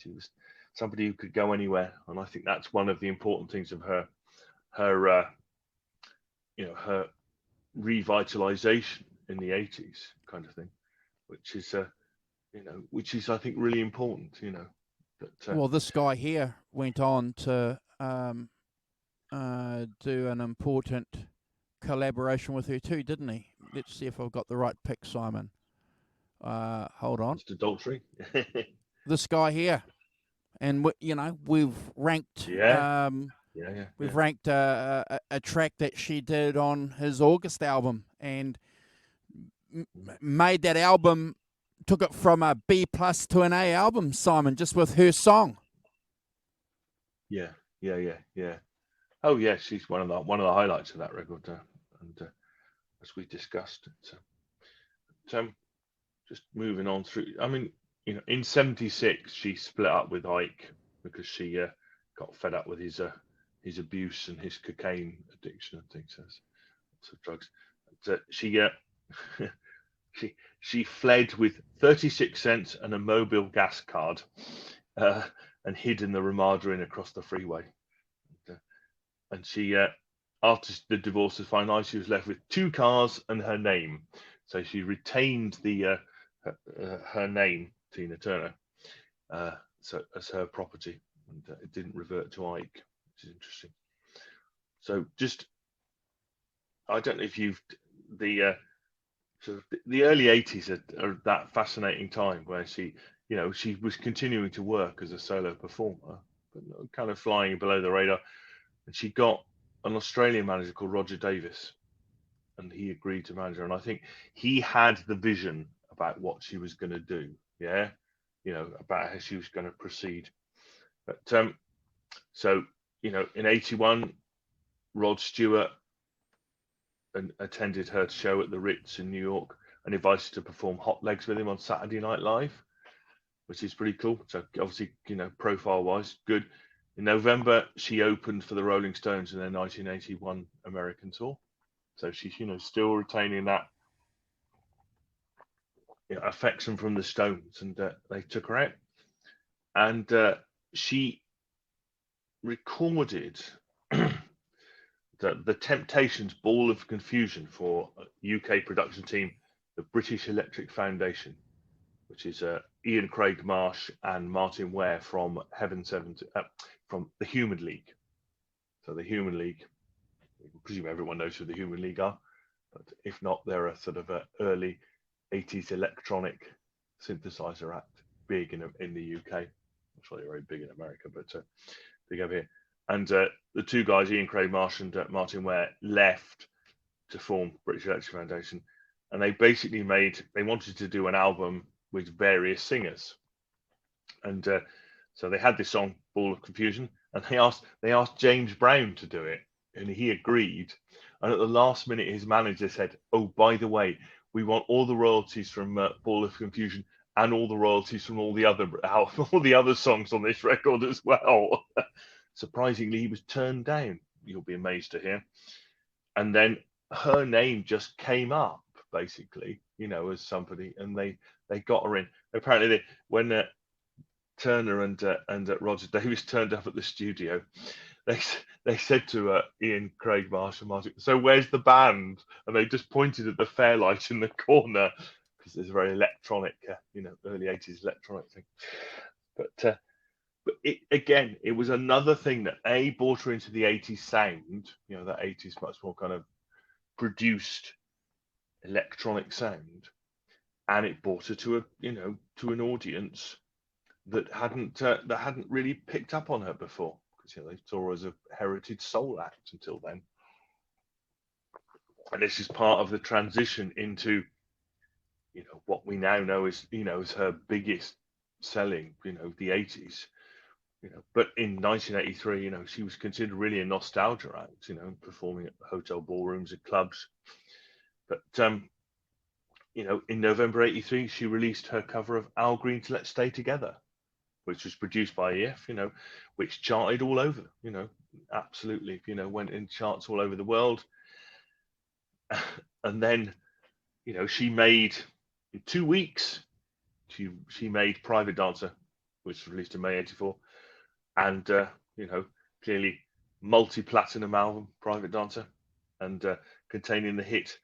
was somebody who could go anywhere, and I think that's one of the important things of her her revitalization in the '80s, kind of thing, which is I think really important.
Well, this guy here went on to do an important collaboration with her too, didn't he? Let's see if I've got the right pick, Simon. Hold on.
Mr. Daltrey.
This guy here, and we've ranked. We've ranked a track that she did on his August album, and made that album, took it from a B+ to an A album, Simon, just with her song.
Yeah. Oh yeah, she's one of the highlights of that record, and as we discussed, just moving on through. I mean, in '76 she split up with Ike because she got fed up with his abuse and his cocaine addiction and things, lots of drugs. But, she fled with 36 cents and a mobile gas card, and hid in the Ramada Inn across the freeway. And she, after the divorce was finalized, she was left with 2 cars and her name. So she retained her name, Tina Turner, so as her property, and it didn't revert to Ike, which is interesting. So just, I don't know if you've the sort of the early 80s are that fascinating time where she, she was continuing to work as a solo performer, but kind of flying below the radar. And she got an Australian manager called Roger Davis, and he agreed to manage her. And I think he had the vision about what she was going to do. Yeah, about how she was going to proceed. But so in '81, Rod Stewart attended her show at the Ritz in New York and invited her to perform Hot Legs with him on Saturday Night Live, which is pretty cool. So obviously, profile wise, good. In November, she opened for the Rolling Stones in their 1981 American tour. So she's, still retaining that affection from the Stones, and they took her out, and she recorded the Temptations' "Ball of Confusion" for a UK production team, the British Electric Foundation, which is Ian Craig Marsh and Martin Ware from from the Human League. So the Human League, I presume everyone knows who the Human League are, but if not, they're a sort of a early 80s electronic synthesizer act, big in the UK. I'm sure they're very big in America, but big over here. And the two guys, Ian Craig Marsh and Martin Ware, left to form British Electric Foundation, and they basically they wanted to do an album with various singers, and so they had this song "Ball of Confusion," and they asked James Brown to do it, and he agreed. And at the last minute, his manager said, "Oh, by the way, we want all the royalties from Ball of Confusion and all the royalties from all the other songs on this record as well." Surprisingly, he was turned down. You'll be amazed to hear. And then her name just came up, basically, as somebody, and they got her in. Apparently, when Turner and Roger Davis turned up at the studio, they said to Ian Craig Marsh and Martin, "So where's the band?" And they just pointed at the fairlight in the corner, because there's a very electronic, early 80s electronic thing. But it was another thing that brought her into the 80s sound, that 80s much more kind of produced electronic sound, and it brought her to to an audience that hadn't really picked up on her before, because they saw her as a heritage soul act until then. And this is part of the transition into what we now know is as her biggest selling, the 80s. But in 1983, she was considered really a nostalgia act, performing at hotel ballrooms and clubs. But in November '83, she released her cover of Al Green's "Let's Stay Together," which was produced by EF, which charted all over, absolutely, went in charts all over the world. And then, she made, in 2 weeks, she made "Private Dancer," which was released in May '84. And, clearly multi-platinum album, Private Dancer, and containing the hit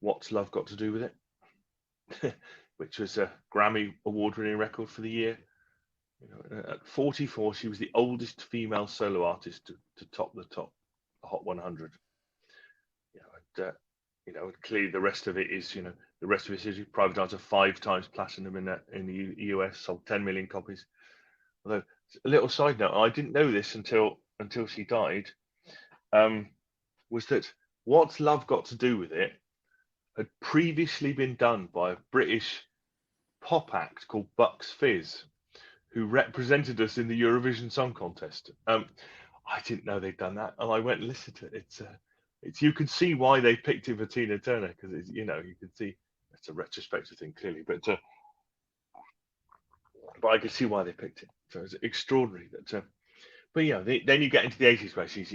"What's Love Got to Do with It," which was a Grammy award-winning record for the year. At 44, she was the oldest female solo artist to top the Hot 100. And clearly the rest of it is, the rest of it is Private Dancer, 5 times platinum in the US, sold 10 million copies. Although, a little side note, I didn't know this until she died, was that "What's Love Got to Do with It" had previously been done by a British pop act called Bucks Fizz, who represented us in the Eurovision Song Contest. I didn't know they'd done that, and I went and listened to it. It's you can see why they picked it for Tina Turner, because it's you can see it's a retrospective thing clearly, but I could see why they picked it. So it's extraordinary that. But yeah, then you get into the 80s where she's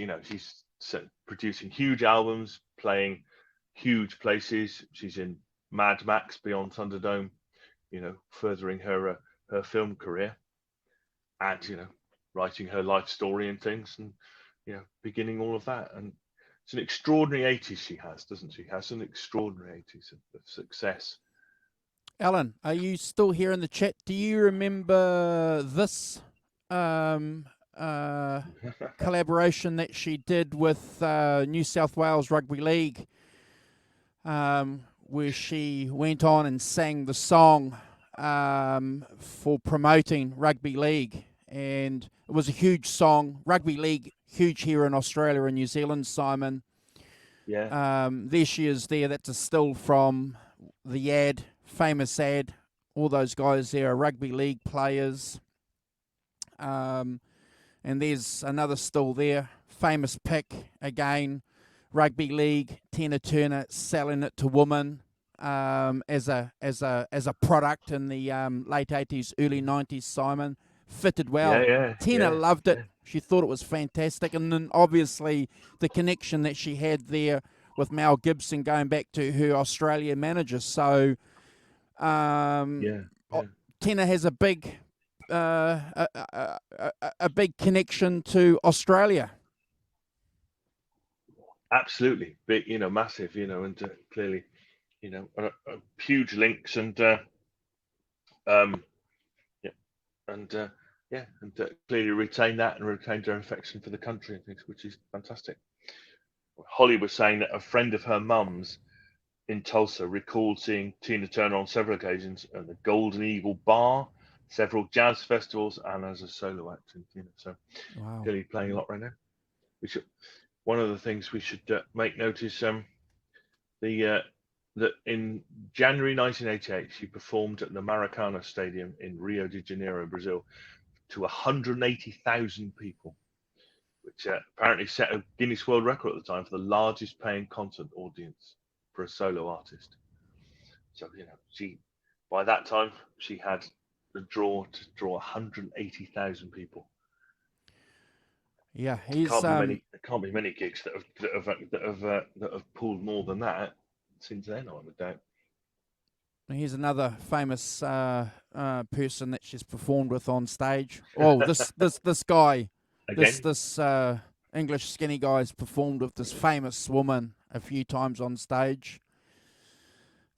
producing huge albums, playing huge places. She's in Mad Max Beyond Thunderdome, furthering her film career, and writing her life story and things, and beginning all of that. And it's an extraordinary 80s she has, doesn't she? Has an extraordinary 80s of success.
Alan, are you still here in the chat? Do you remember this? collaboration that she did with New South Wales Rugby League, where she went on and sang the song for promoting rugby league. And it was a huge song. Rugby league, huge here in Australia and New Zealand, Simon.
Yeah.
There she is there. That's a still from the ad, famous ad. All those guys there are rugby league players. And there's another still there. Famous pick again. Rugby league, Tina Turner selling it to women as a product in the late 80s, early 90s, Simon. Fitted well. Tina loved it. She thought it was fantastic. And then obviously the connection that she had there with Mel Gibson going back to her Australian manager. So Tina has a big a big connection to Australia.
Absolutely. Big, massive, and clearly, huge links and clearly retained that and retained her affection for the country, which is fantastic. Holly was saying that a friend of her mum's in Tulsa recalled seeing Tina Turner on several occasions at the Golden Eagle Bar, several jazz festivals, and as a solo act. So
wow.
Clearly playing a lot right now. One of the things we should make note is that in January 1988 she performed at the Maracana Stadium in Rio de Janeiro, Brazil, to 180,000 people, which apparently set a Guinness World Record at the time for the largest paying concert audience for a solo artist. So she, by that time, she had the draw to draw 180,000 people.
Yeah, he's
there can't be many gigs that have pulled more than that since then, I would doubt.
Here's another famous person that she's performed with on stage. Oh, this guy,
Again?
this English skinny guy's performed with this famous woman a few times on stage.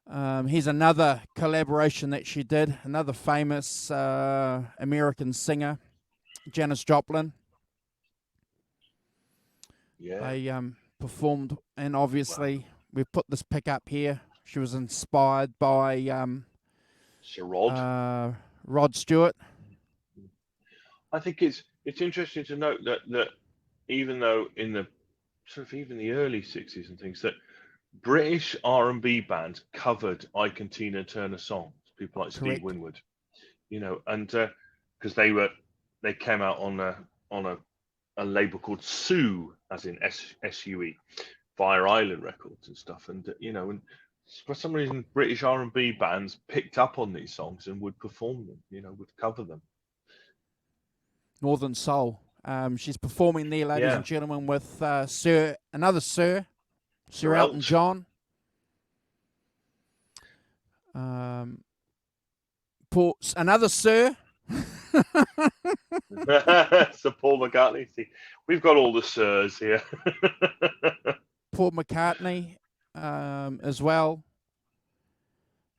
Here's another collaboration that she did. Another famous American singer, Janis Joplin.
Yeah.
They performed, and obviously we've put this pic up here. She was inspired by
Sir Rod.
Rod Stewart.
I think it's interesting to note that even though in the even the early 60s and things, that British R&B bands covered Ike and Tina Turner songs, people like
Correct.
Steve Winwood, and because they came out on a label called Sue, as in SUE, Fire Island Records and stuff, and and for some reason British R&B bands picked up on these songs and would perform them, would cover them.
Northern Soul. She's performing there, ladies and gentlemen, with Sir Elton John. Another Sir.
Sir Paul McCartney. See, we've got all the Sirs here.
Paul McCartney as well.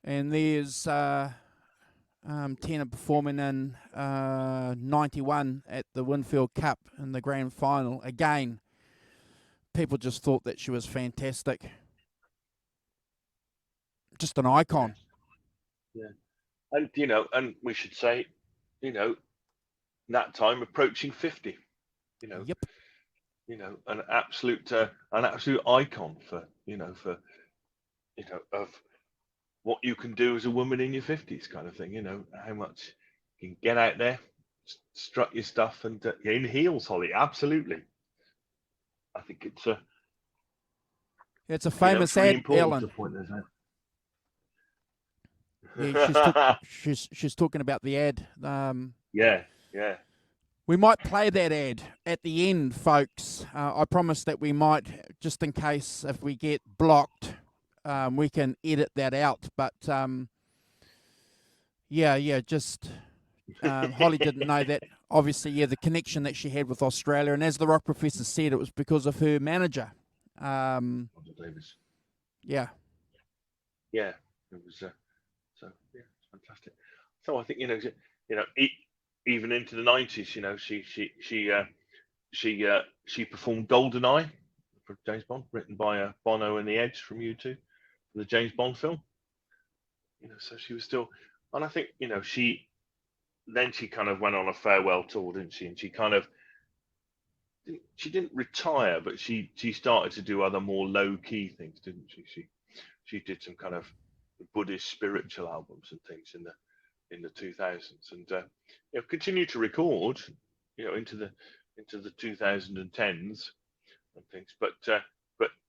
And there's Tina performing in 91 at the Winfield Cup in the grand final. Again, people just thought that she was fantastic. Just an icon.
Yeah. And, and we should say, that time approaching 50,
Yep.
An absolute icon for, of what you can do as a woman in your 50s kind of thing, how much you can get out there, strut your stuff, and in heels, Holly, absolutely. I think
it's a famous ad, Ellen. Yeah, she's talking about the ad.
Yeah.
We might play that ad at the end, folks. I promise that we might, just in case if we get blocked, we can edit that out. But just Holly didn't know that. Obviously, the connection that she had with Australia, and as the rock professor said, it was because of her manager.
Davis.
Yeah.
It was. So it's fantastic. So I think even into the 90s. You know, she performed GoldenEye for James Bond, written by Bono and the Edge from U2, for the James Bond film. You know, so she was still, and I think she kind of went on a farewell tour, didn't she? And she didn't retire, but she started to do other more low key things, didn't she? She did some kind of Buddhist spiritual albums and things in the 2000s, and continued to record, into the 2010s and things, but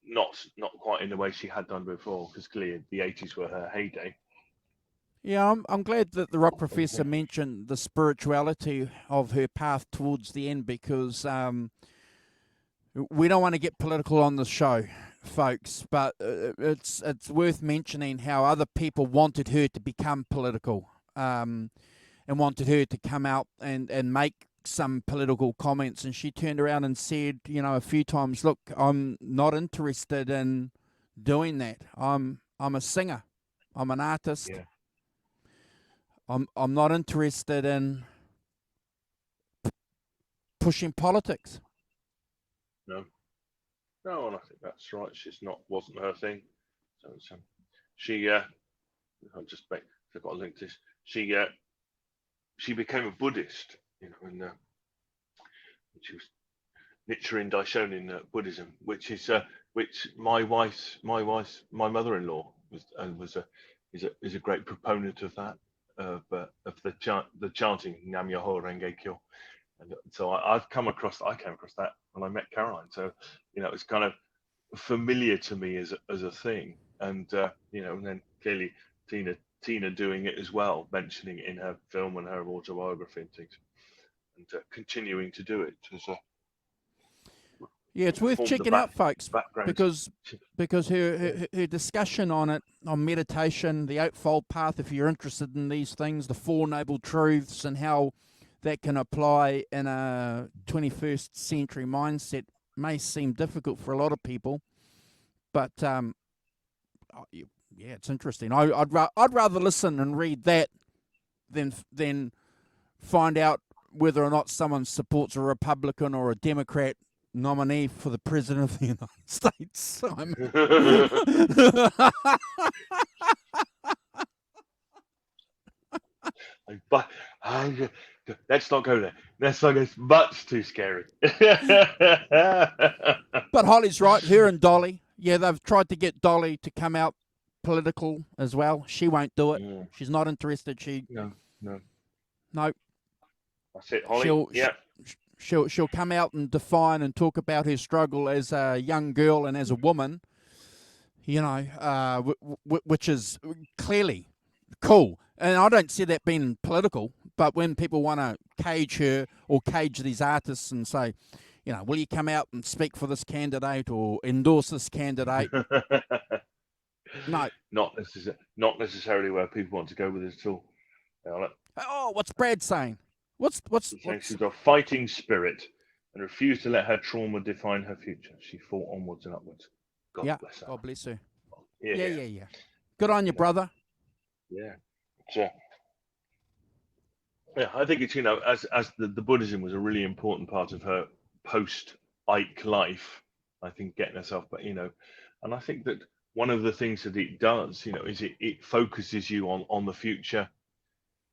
not quite in the way she had done before, because clearly the 80s were her heyday.
Yeah, I'm glad that the rock professor mentioned the spirituality of her path towards the end, because we don't want to get political on the show, folks, but it's worth mentioning how other people wanted her to become political, and wanted her to come out and make some political comments, and she turned around and said, a few times, look, I'm not interested in doing that. I'm a singer. I'm an artist.
Yeah.
I'm not interested in pushing politics.
No, and I think that's right. Wasn't her thing. So I'll just make. I've got to link this. She became a Buddhist, and she was Nichiren Daishonin Buddhism, which my mother-in-law is a great proponent of that, of the chanting Nam Myoho Renge Kyo, and so I came across that when I met Caroline. So it's kind of familiar to me as a thing, and and then clearly Tina doing it as well, mentioning it in her film and her autobiography and things, and continuing to do it as a
it's worth checking out, folks, because her discussion on meditation, the Eightfold Path, if you're interested in these things, the Four Noble Truths, and how that can apply in a 21st century mindset, may seem difficult for a lot of people, but it's interesting. I'd rather listen and read that than find out whether or not someone supports a Republican or a Democrat nominee for the president of the United States.
But let's not go there. Let's not go. It's much too scary.
But Holly's right. Her and Dolly. Yeah, they've tried to get Dolly to come out political as well. She won't do it. Yeah. She's not interested.
No.
That's it, Holly. She'll come out and define and talk about her struggle as a young girl and as a woman, which is clearly cool. And I don't see that being political, but when people want to cage her or cage these artists and say, will you come out and speak for this candidate or endorse this candidate? No.
Not necessarily where people want to go with it at all.
Oh, what's Brad saying? What's
she's got a fighting spirit and refused to let her trauma define her future. She fought onwards and upwards. God bless her.
God bless her.
Yeah.
Good on you, brother.
Yeah. I think it's as the Buddhism was a really important part of her post-Ike life. I think getting herself, and I think that one of the things that it does, is it focuses you on the future.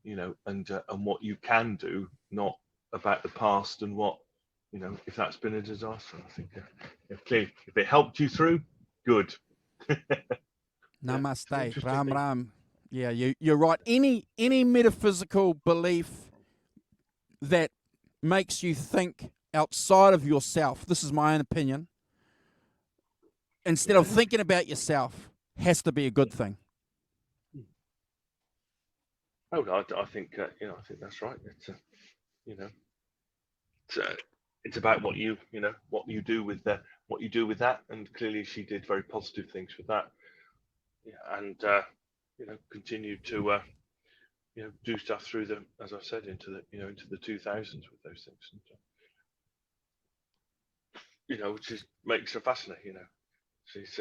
And what you can do, not about the past and what, if that's been a disaster. I think if it helped you through, good.
Namaste, Ram Ram. Yeah, you're right. Any metaphysical belief that makes you think outside of yourself, this is my own opinion, instead of thinking about yourself, has to be a good thing.
Oh, I think I think that's right. It's about what you do with that, and clearly she did very positive things with that. And continued to do stuff through the, as I said, into the 2000s with those things, and, which makes her fascinating. She's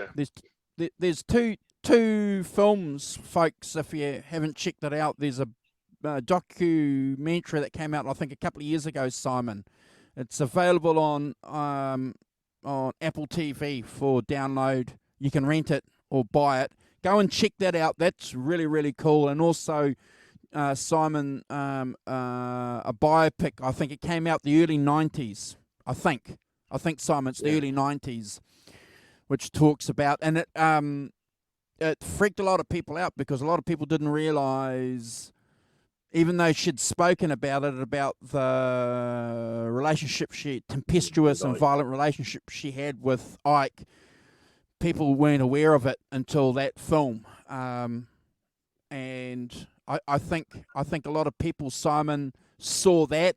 there's two films, folks. If you haven't checked it out, there's a documentary that came out, I think, a couple of years ago, Simon. It's available on Apple TV for download. You can rent it or buy it. Go and check that out. That's really, really cool. And also, Simon, a biopic. I think it came out the early 90s. I think, Simon, it's the early 90s, which talks about, and it freaked a lot of people out because a lot of people didn't realise, even though she'd spoken about it, about the relationship tempestuous and violent relationship she had with Ike, people weren't aware of it until that film. And I think a lot of people, Simon, saw that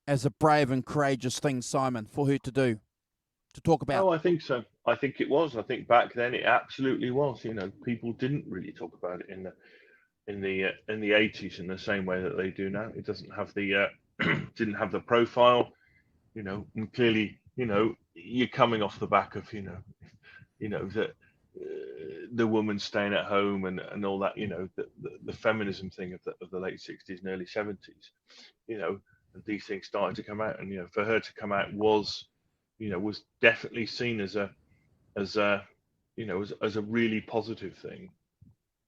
as a brave and courageous thing, Simon, for her to do, to talk about.
Oh, I think so. I think it was. I think back then it absolutely was. People didn't really talk about it in the 80s in the same way that they do now. It doesn't have the didn't have the profile, and clearly, you're coming off the back of the woman staying at home and all that, the feminism thing of the late 60s and early 70s, and these things started to come out, and for her to come out was definitely seen as a really positive thing.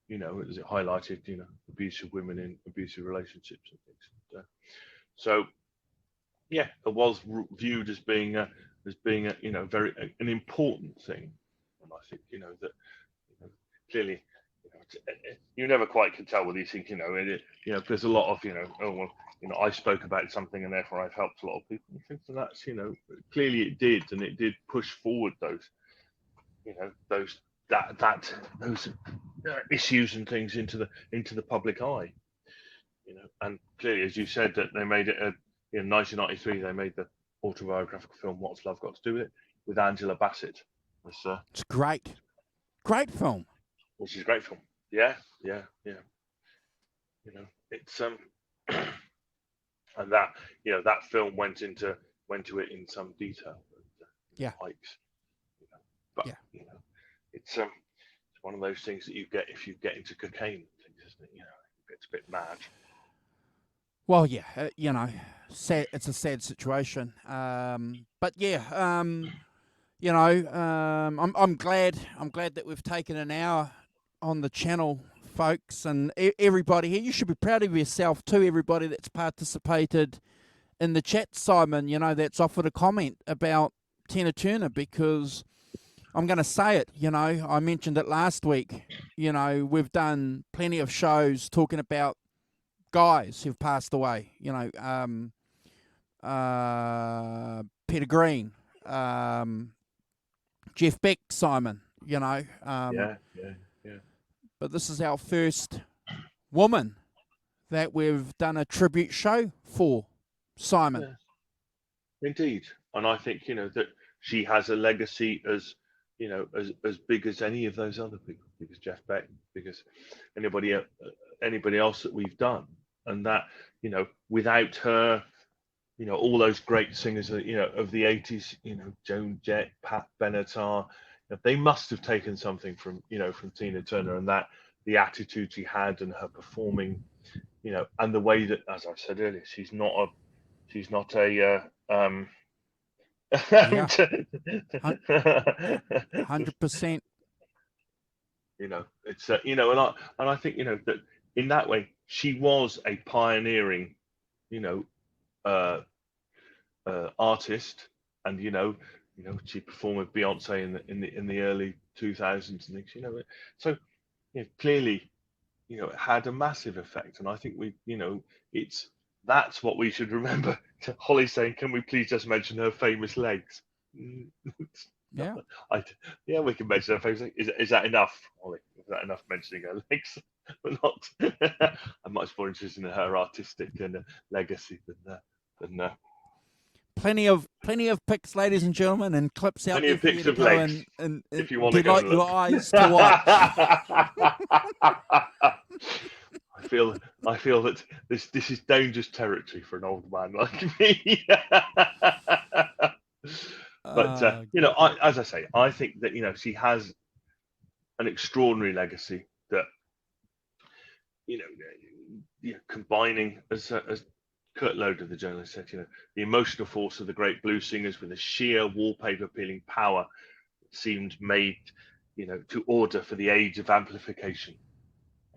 As it highlighted, abuse of women in abusive relationships and things. So, yeah, it was viewed as being a very an important thing, and I think that clearly you never quite can tell with these things. There's a lot of oh well, I spoke about something and therefore I've helped a lot of people. I think that's clearly it did, and it did push forward those those issues and things into the public eye. And clearly, as you said, that they made it in 1993. They made the autobiographical film "What's Love Got to Do with It" with Angela Bassett.
It's great film.
Which is a great film. Yeah. It's and that that film went into it in some detail. Hikes. But it's one of those things that you get if you get into cocaine and things, isn't it? It gets a bit mad.
Well, yeah, sad. It's a sad situation. But yeah, I'm glad that we've taken an hour on the channel, folks, and everybody here. You should be proud of yourself too. Everybody that's participated in the chat, Simon. That's offered a comment about Tina Turner, because I'm going to say it. I mentioned it last week. We've done plenty of shows talking about guys who've passed away. Peter Green, Jeff Beck, Simon.
Yeah.
But this is our first woman that we've done a tribute show for, Simon.
Yeah. Indeed, and I think that she has a legacy as big as any of those other people, because Jeff Beck, because anybody else that we've done, and that without her, all those great singers of the 80s, Joan Jett, Pat Benatar, they must have taken something from Tina Turner, and that the attitude she had and her performing, and the way that, as I said earlier, she's not a
100%.
It's and I think that in that way she was a pioneering artist, and she performed with Beyonce in the early 2000s and things, so clearly it had a massive effect, and I think that's what we should remember. Holly saying, can we please just mention her famous legs?
Yeah.
We can mention her famous legs. Is that enough, Holly? Is that enough mentioning her legs? But not. I'm much more interested in her artistic and legacy than
Plenty of pics, ladies and gentlemen, and clips out there for you to go and
if you want to
delight your eyes to watch.
I feel that this is dangerous territory for an old man like me. But as I say, I think that she has an extraordinary legacy that combining, as Kurt Loder, the journalist, said, the emotional force of the great blues singers with a sheer wallpaper peeling power that seemed made, to order for the age of amplification.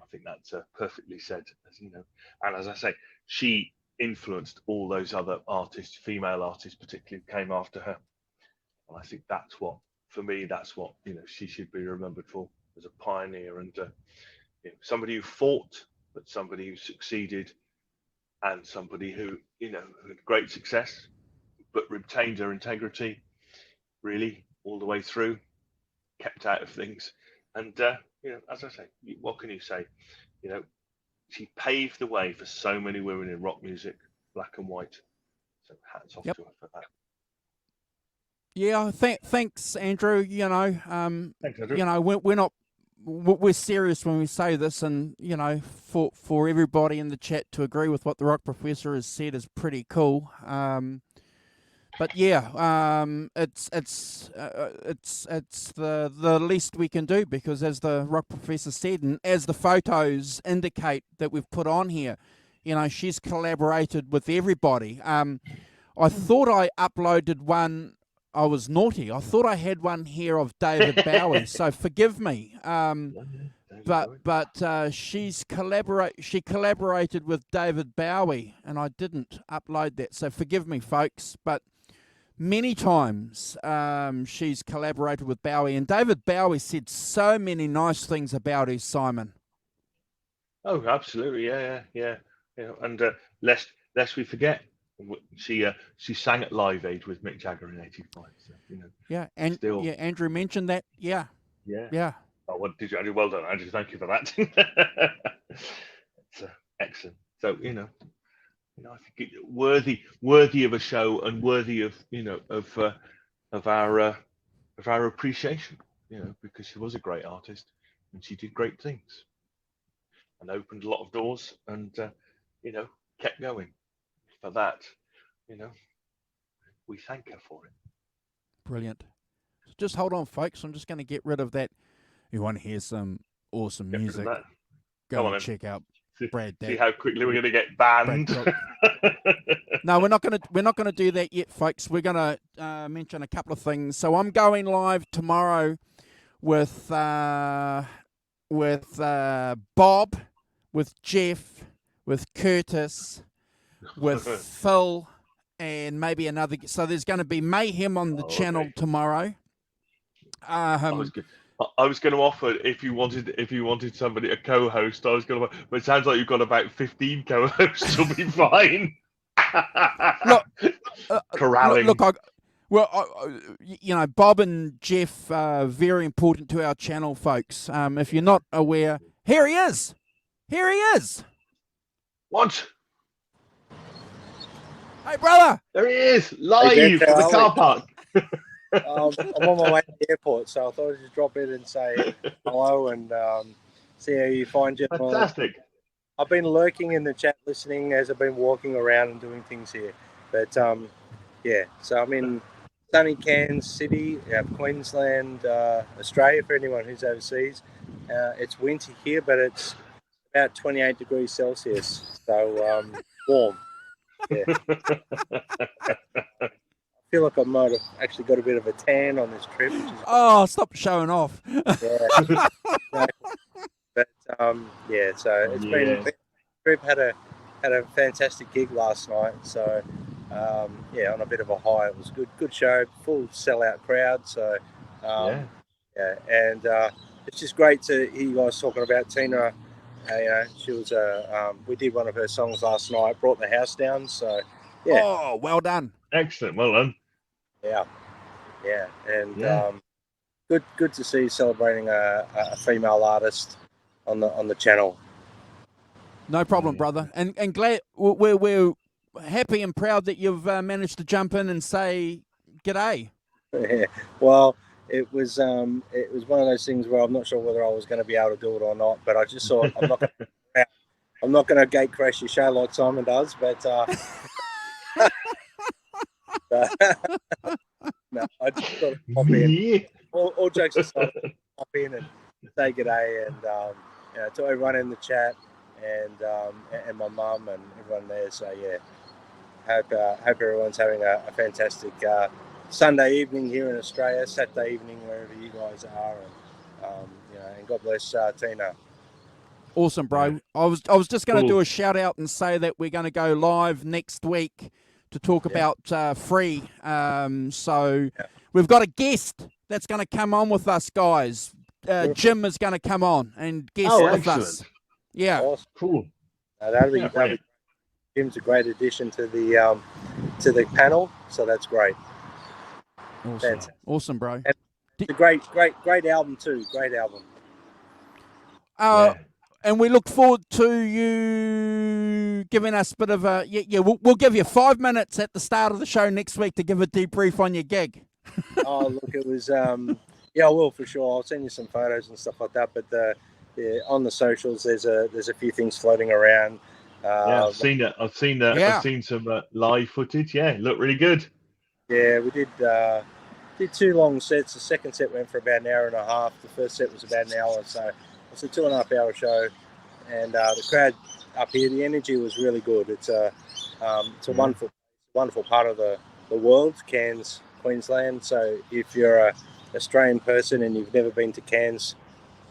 I think that's perfectly said, and as I say, she influenced all those other artists, female artists particularly, who came after her. And I think that's what, for me, that's what she should be remembered for, as a pioneer and somebody who fought, but somebody who succeeded, and somebody who had great success, but retained her integrity really all the way through, kept out of things, and as I say, what can you say? She paved the way for so many women in rock music, black and white. So hats off to her for that.
Yeah, thanks, Andrew.
Thanks, Andrew.
We're serious when we say this, and for everybody in the chat to agree with what the rock professor has said is pretty cool. But yeah, it's the least we can do, because as the rock professor said, and as the photos indicate that we've put on here, she's collaborated with everybody. I thought I uploaded one. I was naughty. I thought I had one here of David Bowie, so forgive me. But she collaborated with David Bowie, and I didn't upload that, so forgive me, folks. But many times she's collaborated with Bowie, and David Bowie said so many nice things about her, Simon.
Oh, absolutely, yeah. And lest we forget, she sang at Live Aid with Mick Jagger in '85. So,
yeah, and
still,
Andrew mentioned that. Yeah.
Oh, well, did you, Andrew? Well done, Andrew. Thank you for that. It's excellent. So I think worthy of a show, and worthy of of our appreciation. Because she was a great artist, and she did great things, and opened a lot of doors, and kept going. For that, we thank her for it.
Brilliant. Just hold on, folks. I'm just going to get rid of that. You want to hear some awesome music? Go and check out Brad.
See how quickly we're going to get banned.
No, we're not going to do that yet, folks. We're going to mention a couple of things. So I'm going live tomorrow with Bob, with Jeff, with Curtis, with Phil, and maybe another. So there's going to be mayhem on the channel tomorrow.
I was going to offer, if you wanted somebody, a co-host. I was going to, but it sounds like you've got about 15 co-hosts. You'll be fine. Corralling.
Look, Bob and Jeff are very important to our channel, folks. If you're not aware, here he is.
What?
Hey, brother.
There he is, live from the car park.
I'm on my way to the airport, so I thought I'd just drop in and say hello and see how you find it.
Fantastic.
I've been lurking in the chat, listening as I've been walking around and doing things here. But yeah, so I'm in sunny Cairns City, Queensland, Australia. For anyone who's overseas, it's winter here, but it's about 28 degrees Celsius, so warm. Yeah. I feel like I might have actually got a bit of a tan on this trip.
Stop showing off.
Yeah. But yeah, so it's been a trip. Had a fantastic gig last night. So yeah, on a bit of a high. It was good show, full sellout crowd. So yeah, and it's just great to hear you guys talking about Tina. She was we did one of her songs last night, Brought the House Down. So yeah.
Oh, well done.
Excellent, well done.
Yeah, and good to see you celebrating a female artist on the channel.
No problem, brother, and glad we're happy and proud that you've managed to jump in and say g'day.
Yeah, well, it was one of those things where I'm not sure whether I was going to be able to do it or not, but I just thought I'm not going to gate crash your show like Simon does, but. No, I just thought I'd pop in. All jokes aside, pop in and say g'day, and to everyone in the chat, and my mum and everyone there. So yeah, hope everyone's having a fantastic Sunday evening here in Australia, Saturday evening wherever you guys are, and and God bless Tina.
Awesome, bro. I was just going to
Cool.
do a shout out and say that we're going to go live next week to talk about free. So we've got a guest that's going to come on with us, guys. Jim is going to come on and guest with us. Yeah.
Awesome.
Cool.
That'll be Jim's a great addition to the panel, so that's great.
Awesome, bro.
And it's a great album too. Great album.
And we look forward to you giving us a bit of a we'll give you 5 minutes at the start of the show next week to give a debrief on your gig.
Oh, look, it was I will for sure. I'll send you some photos and stuff like that. But on the socials, there's a few things floating around.
I've seen it. I've seen that. I've seen some live footage. Yeah, it looked really good.
Yeah, we did 2 long sets. The second set went for about an hour and a half. The first set was about an hour. So it's a 2.5 hour show, and the crowd up here, the energy was really good. It's a wonderful part of the world, Cairns, Queensland. So if you're a Australian person and you've never been to Cairns,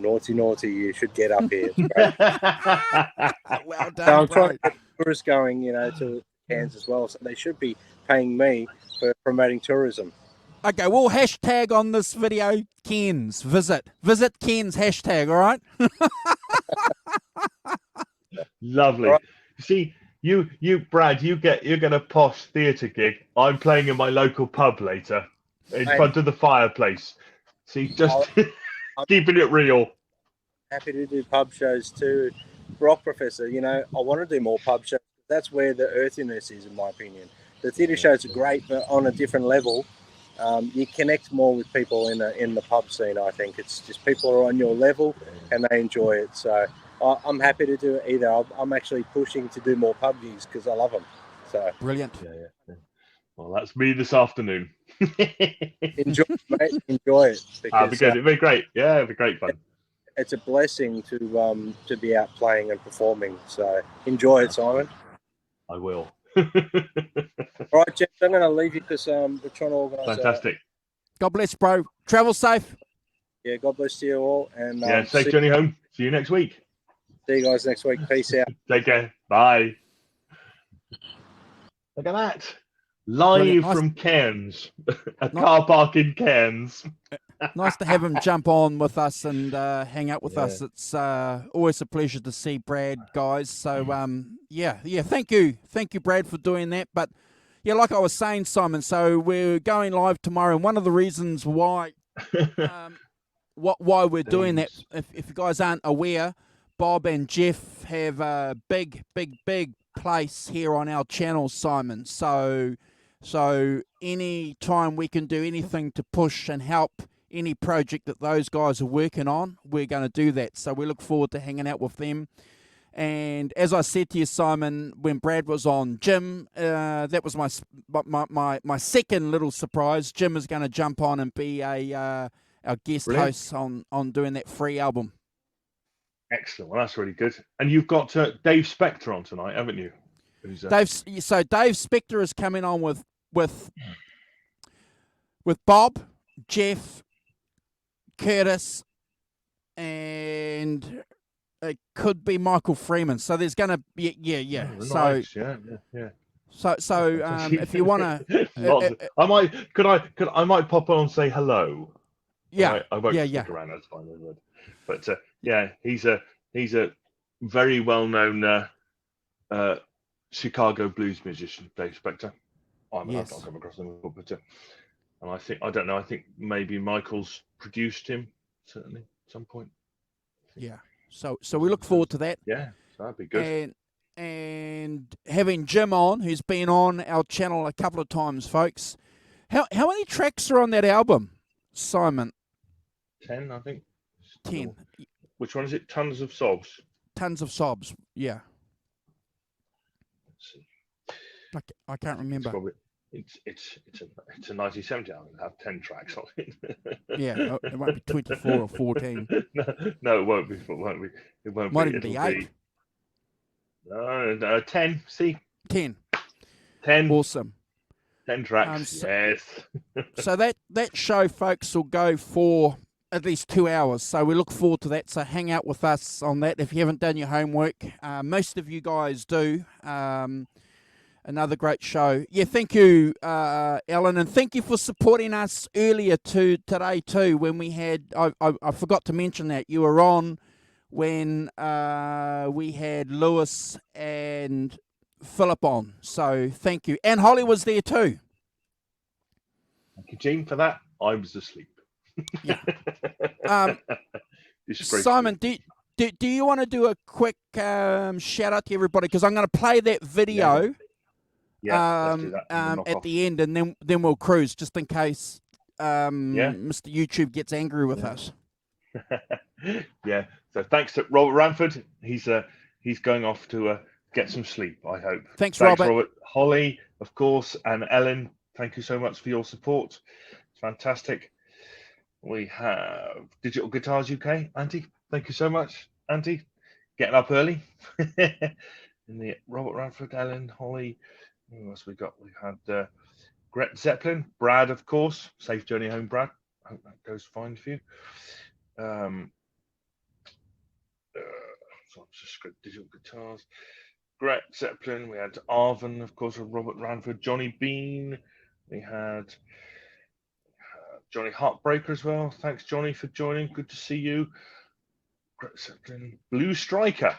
naughty, you should get up here. It's great.
Well done,
so I'm
bro.
trying to get tourists going, to Cairns as well. So they should be paying me for promoting tourism.
Okay, we'll hashtag on this video Cairns. Visit Cairns hashtag, all right?
Lovely.
Right.
See, you Brad, you get a posh theatre gig. I'm playing in my local pub later, in front of the fireplace. See, just keeping it real.
Happy to do pub shows too. Rock Professor, I want to do more pub shows. That's where the earthiness is, in my opinion. The theatre shows are great, but on a different level. You connect more with people in the pub scene. I think it's just people are on your level and they enjoy it. So I'm happy to do it either. I'm actually pushing to do more pub gigs because I love them. So
brilliant.
Yeah. Well, that's me this afternoon.
Enjoy, mate. Enjoy it.
That'll be good. It'll be great. Yeah, it'll be great fun.
It's a blessing to be out playing and performing. So enjoy it, Simon.
I will.
All right, Jeff, I'm going to leave you because we're trying to organise.
Fantastic.
God bless, bro. Travel safe.
Yeah, God bless you all. And
safe journey home. See you next week.
See you guys next week. Peace out.
Take care. Bye. Look at that. Live from Cairns. Car park in Cairns.
Nice to have him jump on with us and hang out with us. It's always a pleasure to see Brad, guys. So, thank you, Brad, for doing that. But, yeah, like I was saying, Simon, so we're going live tomorrow. And one of the reasons why we're doing that, if you guys aren't aware, Bob and Jeff have a big place here on our channel, Simon. So any time we can do anything to push and help any project that those guys are working on, we're going to do that. So we look forward to hanging out with them. And as I said to you, Simon, when Brad was on, Jim, that was my second little surprise. Jim is going to jump on and be our guest host on doing that free album.
Excellent. Well, that's really good. And you've got Dave Spector on tonight, haven't you?
Dave Spector is coming on with Bob, Jeff, Curtis, and it could be Michael Freeman. So there's going to be
Nice. Yeah.
So if you want to,
I might pop on and say hello.
Yeah,
I won't stick around. That's fine. But he's a very well-known Chicago blues musician, Dave Spector. I've not come across him before, but and I think maybe Michael's produced him certainly at some point.
Yeah. So we look forward to that.
Yeah, so that'd be good.
And having Jim on, who's been on our channel a couple of times, folks. How many tracks are on that album, Simon?
10, I think.
10.
Which one is it? Tons of Sobs.
Tons of Sobs. Yeah.
Let's see.
I can't remember.
It's a 1970 album. It'll have 10 tracks on it.
Yeah, it won't be 24 or 14.
No, it won't be. It won't be.
Might even be 8.
10. See,
10.
10.
Awesome.
10 tracks.
So,
Yes.
so that show, folks, will go for at least 2 hours. So we look forward to that. So hang out with us on that if you haven't done your homework. Most of you guys do. Another great show. Yeah, thank you, Alan, and thank you for supporting us earlier today too. When we had, I forgot to mention that you were on when we had Lewis and Philip on. So thank you, and Holly was there too.
Thank you, Gene, for that. I was asleep.
Yeah.
Disgracefully.
Simon, do you want to do a quick shout out to everybody? Because I'm going to play that video.
Yeah, let's do that. And
At the end, and then we'll cruise, just in case Mr. YouTube gets angry with us.
Yeah. So thanks to Robert Ranford. He's going off to get some sleep, I hope.
Thanks, Robert.
Holly, of course, and Ellen. Thank you so much for your support. It's fantastic. We have Digital Guitars UK. Auntie, thank you so much. Auntie, getting up early. In the Robert Ranford, Ellen, Holly. Who else we got? We had Gret Zeppelin, Brad, of course. Safe journey home, Brad. I hope that goes fine for you. So just got Digital Guitars. Gret Zeppelin. We had Arvin, of course, with Robert Ranford. Johnny Bean. We had Johnny Heartbreaker as well. Thanks, Johnny, for joining. Good to see you. Gret Zeppelin. Blue Striker.